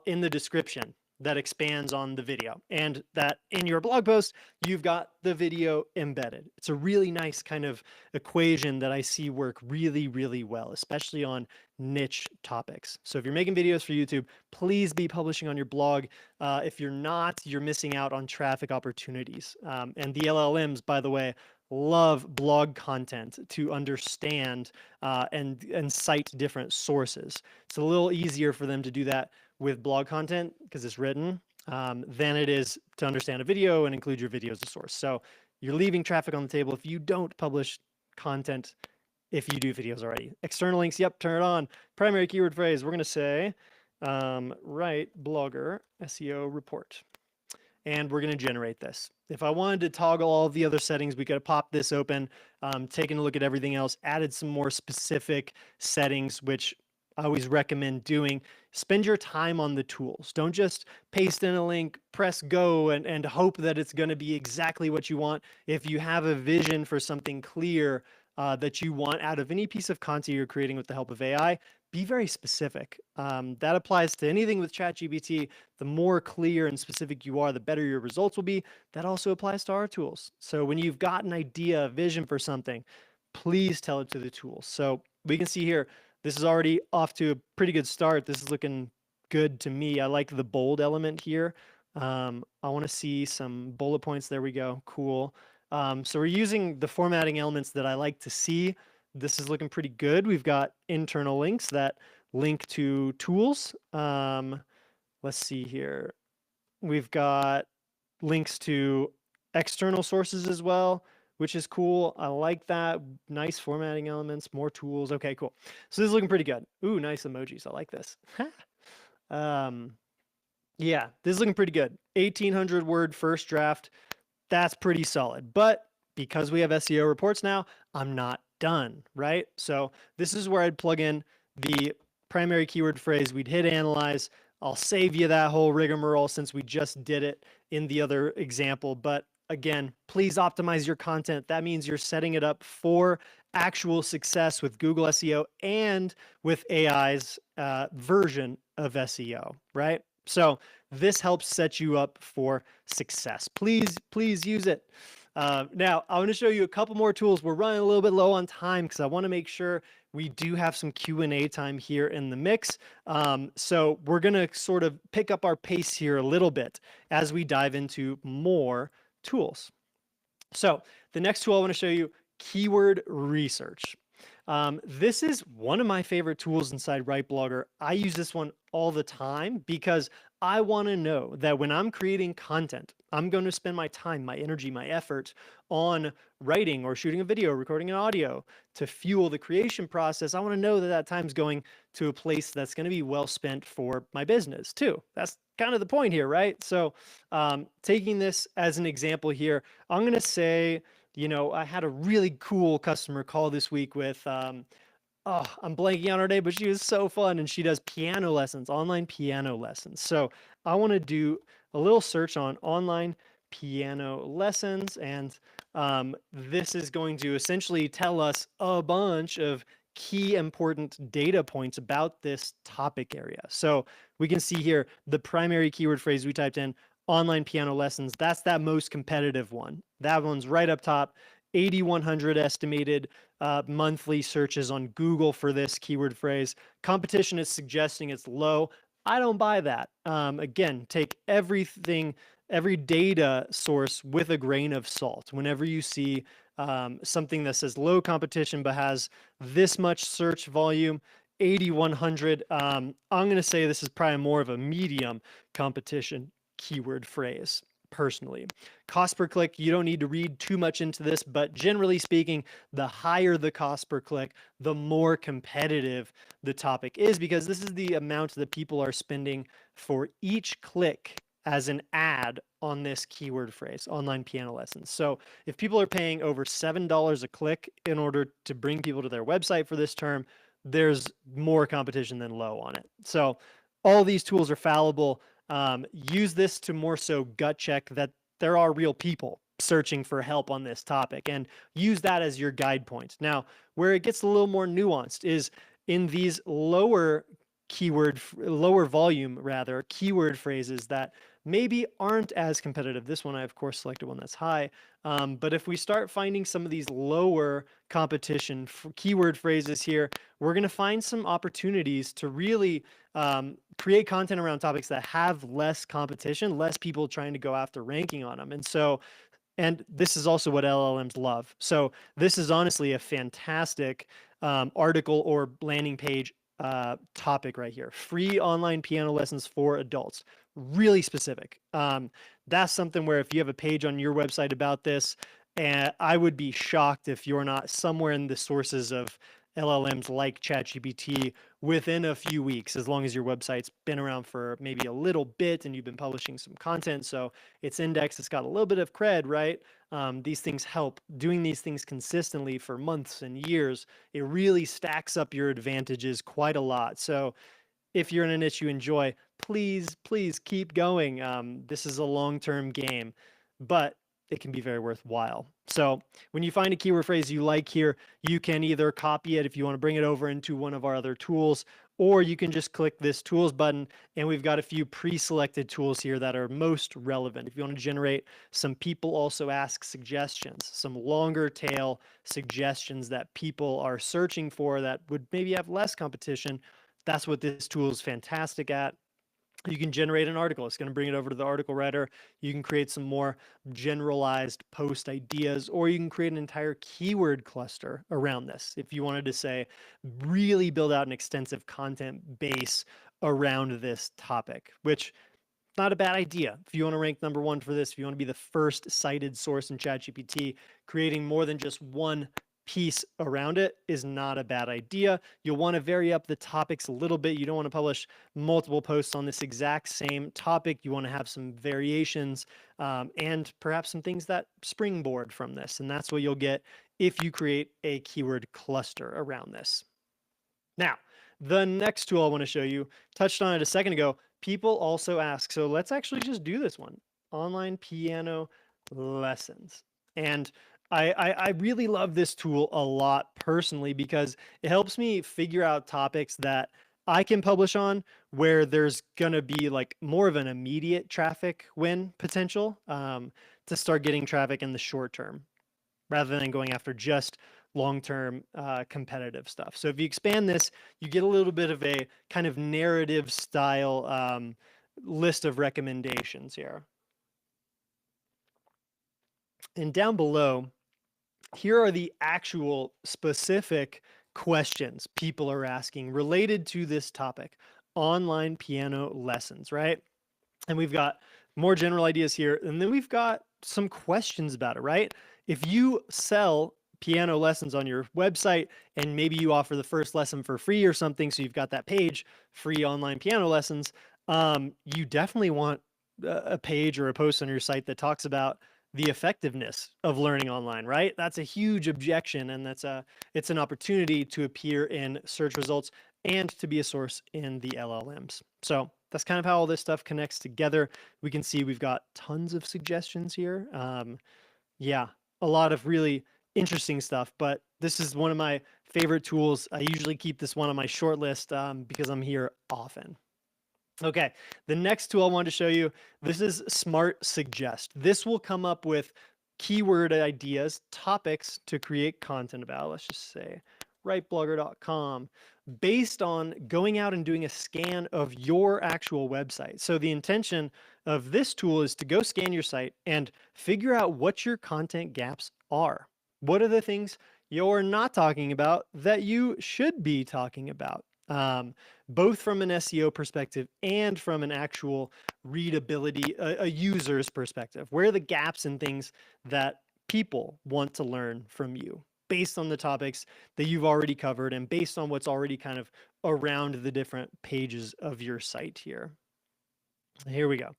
in the description that expands on the video, and that in your blog post, you've got the video embedded. It's a really nice kind of equation that I see work really, really well, especially on niche topics. So if you're making videos for YouTube, please be publishing on your blog. If you're not, you're missing out on traffic opportunities. And the LLMs, by the way, love blog content to understand and cite different sources. It's a little easier for them to do that with blog content because it's written than it is to understand a video and include your video as a source. So you're leaving traffic on the table if you don't publish content if you do videos already. External links, yep, turn it on. Primary keyword phrase, we're going to say RightBlogger SEO report. And we're going to generate this. If I wanted to toggle all of the other settings, we could have popped this open, taken a look at everything else, added some more specific settings, which I always recommend doing. Spend your time on the tools. Don't just paste in a link, press go, and hope that it's going to be exactly what you want. If you have a vision for something clear that you want out of any piece of content you're creating with the help of AI, be very specific. That applies to anything with ChatGPT. The more clear and specific you are, the better your results will be. That also applies to our tools. So when you've got an idea, a vision for something, please tell it to the tools. So we can see here, this is already off to a pretty good start. This is looking good to me. I like the bold element here. I want to see some bullet points. There we go. Cool. So we're using the formatting elements that I like to see. This is looking pretty good. We've got internal links that link to tools. Let's see here. We've got links to external sources as well, which is cool. I like that. Nice formatting elements, more tools. Okay, cool. So this is looking pretty good. Ooh, nice emojis. I like this. Yeah, this is looking pretty good. 1,800 word first draft. That's pretty solid. But because we have SEO reports now, I'm not done, right? So this is where I'd plug in the primary keyword phrase. We'd hit analyze. I'll save you that whole rigmarole since we just did it in the other example. But again, please optimize your content. That means you're setting it up for actual success with Google SEO and with AI's version of SEO, right? So this helps set you up for success. Please use it. Now, I want to show you a couple more tools. We're running a little bit low on time because I want to make sure we do have some Q&A time here in the mix. So we're going to sort of pick up our pace here a little bit as we dive into more tools. So the next tool I want to show you, keyword research. This is one of my favorite tools inside RightBlogger. I use this one all the time because I want to know that when I'm creating content, I'm going to spend my time, my energy, my effort on writing or shooting a video, recording an audio to fuel the creation process. I want to know that that time's going to a place that's going to be well spent for my business too. That's kind of the point here, right? So taking this as an example here, I'm going to say, you know, I had a really cool customer call this week with, I'm blanking on her name, but she was so fun. And she does piano lessons, online piano lessons. So I want to do a little search on online piano lessons. And this is going to essentially tell us a bunch of key important data points about this topic area. So we can see here the primary keyword phrase we typed in, online piano lessons. That's that most competitive one. That one's right up top. 8,100 estimated monthly searches on Google for this keyword phrase. Competition is suggesting it's low. I don't buy that. Again, take everything, every data source with a grain of salt. Whenever you see something that says low competition but has this much search volume, 8,100, I'm going to say this is probably more of a medium competition keyword phrase. Personally, cost per click, you don't need to read too much into this, but generally speaking, the higher the cost per click, the more competitive the topic is, because this is the amount that people are spending for each click as an ad on this keyword phrase, online piano lessons. So if people are paying over $7 a click in order to bring people to their website for this term, there's more competition than low on it. So all these tools are fallible. Use this to more so gut check that there are real people searching for help on this topic, and use that as your guide point. Now, where it gets a little more nuanced is in these lower volume keyword phrases that maybe aren't as competitive. This one, I of course selected one that's high. But if we start finding some of these lower competition keyword phrases here, we're going to find some opportunities to really create content around topics that have less competition, less people trying to go after ranking on them. And so And this is also what LLMs love. So this is honestly a fantastic article or landing page topic right here. Free online piano lessons for adults. Really specific. That's something where if you have a page on your website about this, and I would be shocked if you're not somewhere in the sources of LLMs like ChatGPT within a few weeks, as long as your website's been around for maybe a little bit and you've been publishing some content. So it's indexed, it's got a little bit of cred, right? These things help. Doing these things consistently for months and years, it really stacks up your advantages quite a lot. So if you're in a niche you enjoy, please keep going. This is a long-term game, but it can be very worthwhile. So when you find a keyword phrase you like here, you can either copy it if you want to bring it over into one of our other tools, or you can just click this tools button, and we've got a few pre-selected tools here that are most relevant. If you want to generate some people also ask suggestions, some longer tail suggestions that people are searching for that would maybe have less competition, that's what this tool is fantastic at. You can generate an article. It's going to bring it over to the article writer. You can create some more generalized post ideas, or you can create an entire keyword cluster around this. If you wanted to say, really build out an extensive content base around this topic, which not a bad idea. If you want to rank number one for this, if you want to be the first cited source in ChatGPT, creating more than just one piece around it is not a bad idea. You'll want to vary up the topics a little bit. You don't want to publish multiple posts on this exact same topic. You want to have some variations and perhaps some things that springboard from this. And that's what you'll get if you create a keyword cluster around this. Now, the next tool I want to show you, touched on it a second ago, people also ask. So let's actually just do this one. Online piano lessons. And I really love this tool a lot personally because it helps me figure out topics that I can publish on where there's going to be like more of an immediate traffic win potential to start getting traffic in the short term rather than going after just long-term competitive stuff. So if you expand this, you get a little bit of a kind of narrative style list of recommendations here. And down below, here are the actual specific questions people are asking related to this topic, online piano lessons, right? And we've got more general ideas here, and then we've got some questions about it, right? If you sell piano lessons on your website and maybe you offer the first lesson for free or something, so you've got that page, free online piano lessons, you definitely want a page or a post on your site that talks about the effectiveness of learning online, right? That's a huge objection, and it's an opportunity to appear in search results and to be a source in the LLMs. So that's kind of how all this stuff connects together. We can see we've got tons of suggestions here. Yeah, a lot of really interesting stuff, but this is one of my favorite tools. I usually keep this one on my short list because I'm here often. Okay, the next tool I wanted to show you, this is Smart Suggest. This will come up with keyword ideas, topics to create content about. Let's just say rightblogger.com, based on going out and doing a scan of your actual website. So the intention of this tool is to go scan your site and figure out what your content gaps are. What are the things you're not talking about that you should be talking about? Both from an SEO perspective and from an actual readability, a user's perspective. Where are the gaps in things that people want to learn from you based on the topics that you've already covered and based on what's already kind of around the different pages of your site here. Here we go.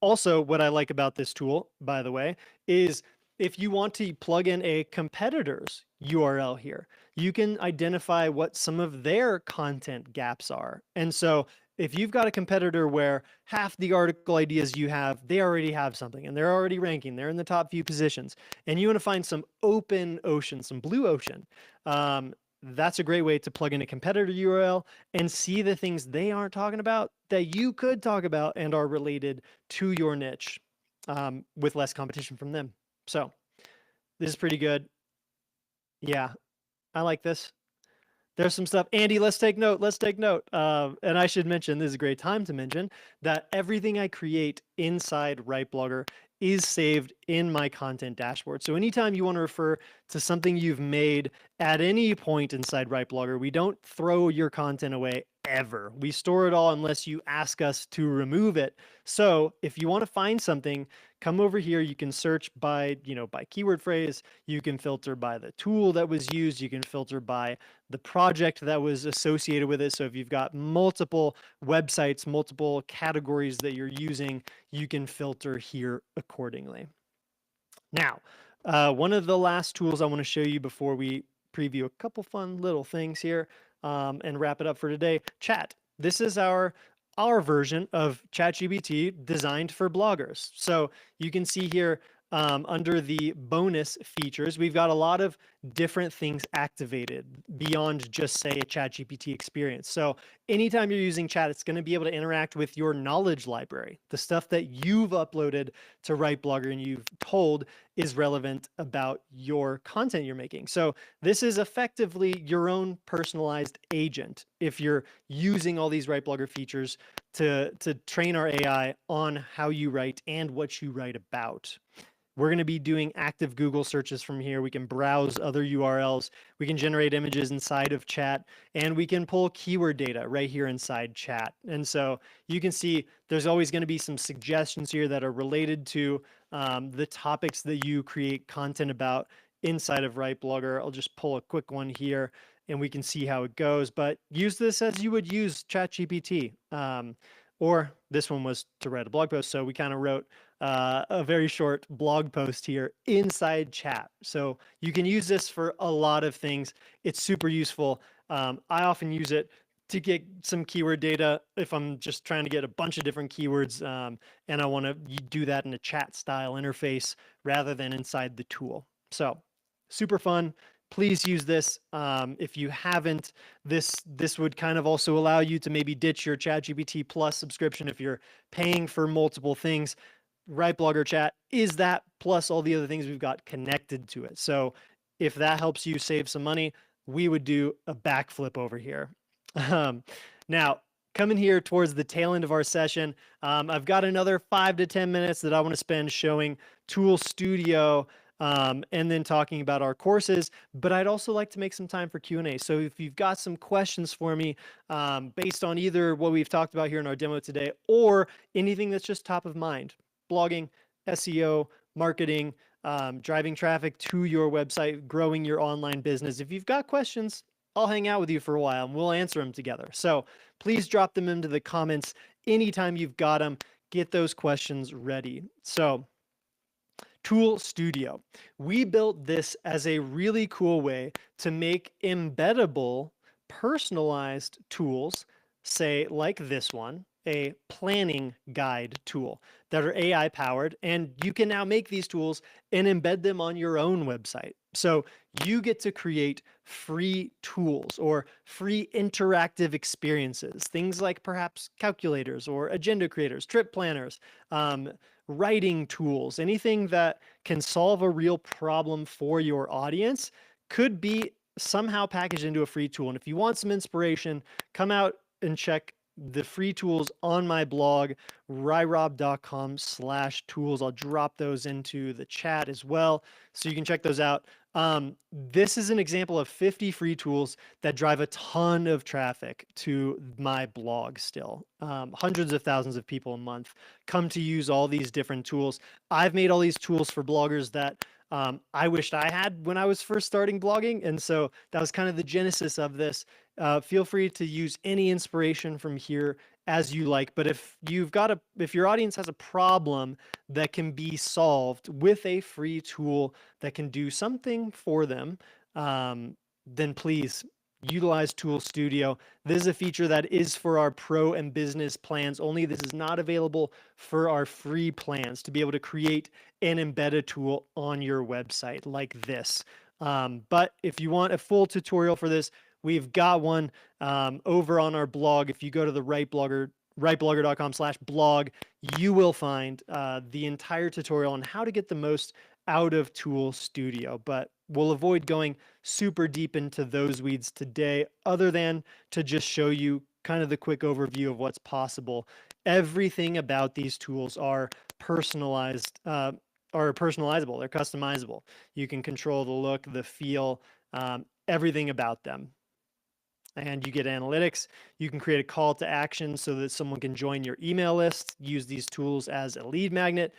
Also, what I like about this tool, by the way, is if you want to plug in a competitor's URL here, you can identify what some of their content gaps are. And so if you've got a competitor where half the article ideas you have, they already have something and they're already ranking, they're in the top few positions, and you want to find some open ocean, some blue ocean, that's a great way to plug in a competitor URL and see the things they aren't talking about that you could talk about and are related to your niche with less competition from them. So this is pretty good. Yeah, I like this. There's some stuff. Andy, let's take note. Let's take note. And I should mention, this is a great time to mention that everything I create inside RightBlogger is saved in my content dashboard. So anytime you want to refer to something you've made at any point inside RightBlogger, we don't throw your content away ever. We store it all unless you ask us to remove it. So if you want to find something, come over here. You can search by, by keyword phrase. You can filter by the tool that was used. You can filter by the project that was associated with it. So if you've got multiple websites, multiple categories that you're using, you can filter here accordingly. Now, one of the last tools I want to show you before we preview a couple fun little things here and wrap it up for today, Chat. This is our version of ChatGPT designed for bloggers. So you can see here under the bonus features, we've got a lot of different things activated beyond just, say, a ChatGPT experience. So anytime you're using chat, it's going to be able to interact with your knowledge library, the stuff that you've uploaded to RightBlogger and you've told is relevant about your content you're making. So this is effectively your own personalized agent if you're using all these RightBlogger features to train our AI on how you write and what you write about. We're going to be doing active Google searches from here. We can browse other URLs. We can generate images inside of chat, and we can pull keyword data right here inside chat. And so you can see there's always going to be some suggestions here that are related to the topics that you create content about inside of RightBlogger. I'll just pull a quick one here and we can see how it goes, but use this as you would use ChatGPT. Or this one was to write a blog post. So we kind of wrote a very short blog post here inside chat. So you can use this for a lot of things. It's super useful. I often use it to get some keyword data if I'm just trying to get a bunch of different keywords and I want to do that in a chat style interface rather than inside the tool. So super fun. Please use this. If you haven't, this would kind of also allow you to maybe ditch your ChatGPT Plus subscription if you're paying for multiple things. RightBlogger Chat is that plus all the other things we've got connected to it. So if that helps you save some money, we would do a backflip over here. Now, coming here towards the tail end of our session, I've got another 5 to 10 minutes that I want to spend showing Tool Studio and then talking about our courses, but I'd also like to make some time for Q&A. So if you've got some questions for me based on either what we've talked about here in our demo today or anything that's just top of mind, blogging, SEO, marketing, driving traffic to your website, growing your online business. If you've got questions, I'll hang out with you for a while and we'll answer them together. So please drop them into the comments anytime you've got them. Get those questions ready. So Tool Studio. We built this as a really cool way to make embeddable, personalized tools, say like this one, a planning guide tool that are AI powered, and you can now make these tools and embed them on your own website. So you get to create free tools or free interactive experiences, things like perhaps calculators or agenda creators, trip planners, writing tools, anything that can solve a real problem for your audience could be somehow packaged into a free tool. And if you want some inspiration, come out and check the free tools on my blog, ryrob.com/tools. I'll drop those into the chat as well, so you can check those out. This is an example of 50 free tools that drive a ton of traffic to my blog still. Hundreds of thousands of people a month come to use all these different tools. I've made all these tools for bloggers that I wished I had when I was first starting blogging. And so that was kind of the genesis of this. Feel free to use any inspiration from here as you like. But if your audience has a problem that can be solved with a free tool that can do something for them, then please utilize Tool Studio. This is a feature that is for our pro and business plans only. This is not available for our free plans to be able to create and embed a tool on your website like this. But if you want a full tutorial for this, we've got one over on our blog. If you go to the rightblogger.com/blog, you will find the entire tutorial on how to get the most out of Tool Studio. But we'll avoid going super deep into those weeds today, other than to just show you kind of the quick overview of what's possible. Everything about these tools are personalized, are personalizable. They're customizable. You can control the look, the feel, everything about them. And you get analytics. You can create a call to action so that someone can join your email list, use these tools as a lead magnet.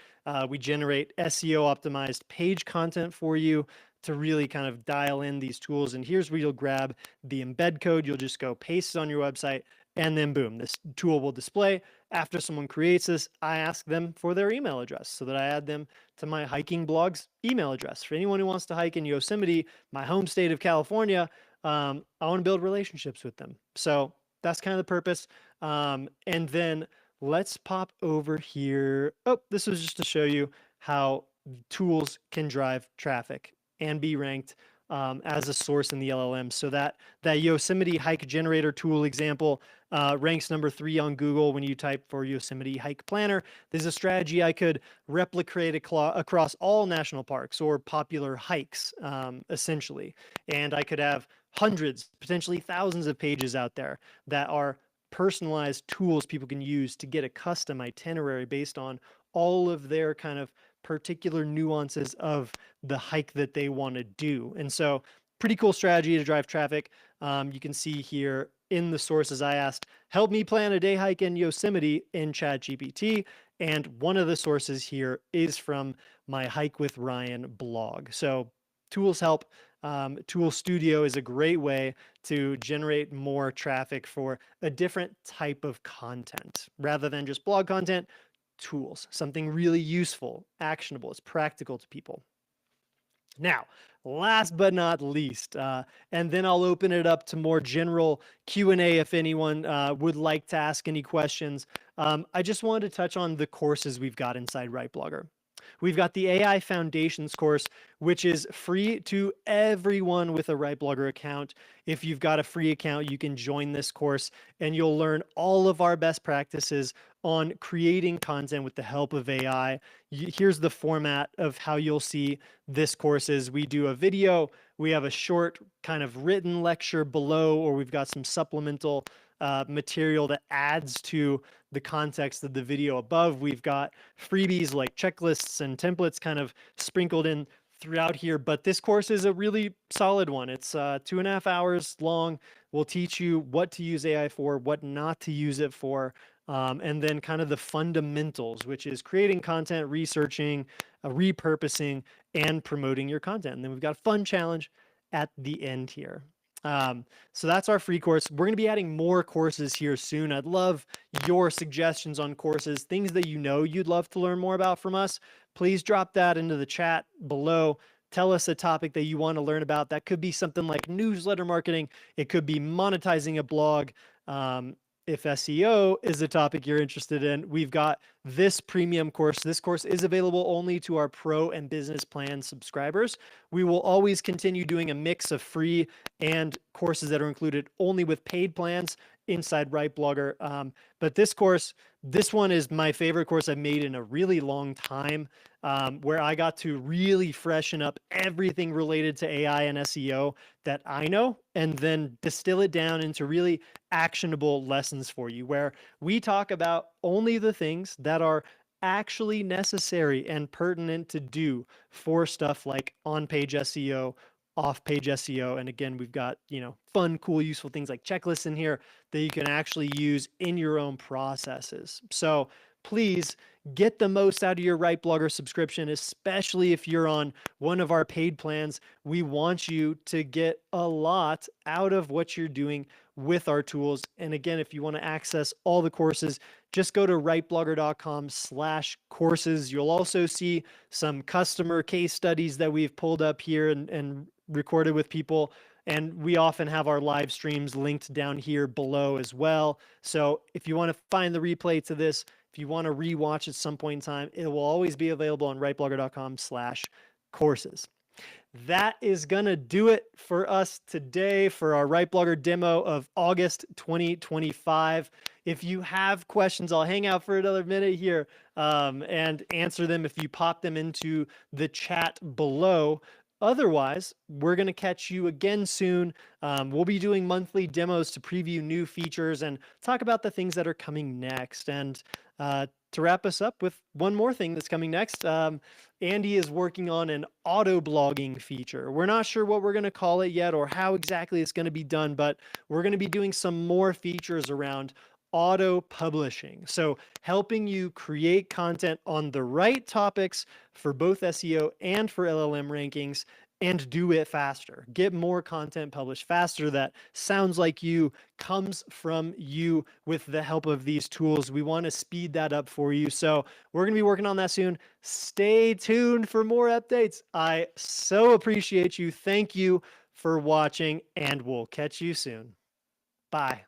We generate SEO optimized page content for you to really kind of dial in these tools. And here's where you'll grab the embed code. You'll just go paste it on your website, and then boom, this tool will display. After someone creates this, I ask them for their email address so that I add them to my hiking blog's email address. For anyone who wants to hike in Yosemite, my home state of California, I want to build relationships with them. So that's kind of the purpose. And then let's pop over here. Oh, this was just to show you how tools can drive traffic and be ranked as a source in the LLM. So that Yosemite hike generator tool example ranks #3 on Google when you type for Yosemite hike planner. There's a strategy I could replicate across all national parks or popular hikes, essentially. And I could have hundreds, potentially thousands of pages out there that are personalized tools people can use to get a custom itinerary based on all of their kind of particular nuances of the hike that they want to do. And so pretty cool strategy to drive traffic. You can see here in the sources I asked, help me plan a day hike in Yosemite in ChatGPT. And one of the sources here is from my Hike with Ryan blog. So tools help. Tool Studio is a great way to generate more traffic for a different type of content rather than just blog content. Tools, something really useful, actionable, it's practical to people. Now, last but not least, and then I'll open it up to more general Q&A if anyone would like to ask any questions. I just wanted to touch on the courses we've got inside RightBlogger. We've got the AI Foundations course, which is free to everyone with a RightBlogger account. If you've got a free account, you can join this course and you'll learn all of our best practices on creating content with the help of AI. Here's the format of how you'll see this course is. We do a video, we have a short kind of written lecture below, or we've got some supplemental material that adds to the context of the video above. We've got freebies like checklists and templates kind of sprinkled in throughout here, but this course is a really solid one. It's 2.5 hours long. We'll teach you what to use AI for, what not to use it for, and then kind of the fundamentals, which is creating content, researching, repurposing, and promoting your content. And then we've got a fun challenge at the end here. So that's our free course. We're going to be adding more courses here soon. I'd love your suggestions on courses, things that you know you'd love to learn more about from us. Please drop that into the chat below. Tell us a topic that you want to learn about. That could be something like newsletter marketing. It could be monetizing a blog. If SEO is a topic you're interested in, we've got this premium course. This course is available only to our Pro and Business Plan subscribers. We will always continue doing a mix of free and courses that are included only with paid plans inside RightBlogger. But this course, this one is my favorite course I've made in a really long time, where I got to really freshen up everything related to AI and SEO that I know, and then distill it down into really actionable lessons for you, where we talk about only the things that are actually necessary and pertinent to do for stuff like on-page SEO, off-page SEO. And again, we've got, fun, cool, useful things like checklists in here that you can actually use in your own processes. So please get the most out of your RightBlogger subscription, especially if you're on one of our paid plans. We want you to get a lot out of what you're doing with our tools. And again, if you want to access all the courses, just go to rightblogger.com/courses. You'll also see some customer case studies that we've pulled up here and recorded with people. And we often have our live streams linked down here below as well. So if you want to find the replay to this, if you want to rewatch at some point in time, it will always be available on rightblogger.com/courses. That is going to do it for us today for our RightBlogger demo of August 2025. If you have questions, I'll hang out for another minute here and answer them if you pop them into the chat below. Otherwise, we're going to catch you again soon. We'll be doing monthly demos to preview new features and talk about the things that are coming next. And to wrap us up with one more thing that's coming next, Andy is working on an auto blogging feature. We're not sure what we're going to call it yet or how exactly it's going to be done, but we're going to be doing some more features around auto publishing. So helping you create content on the right topics for both SEO and for LLM rankings and do it faster. Get more content published faster that sounds like you, comes from you with the help of these tools. We want to speed that up for you. So we're going to be working on that soon. Stay tuned for more updates. I so appreciate you. Thank you for watching, and we'll catch you soon. Bye.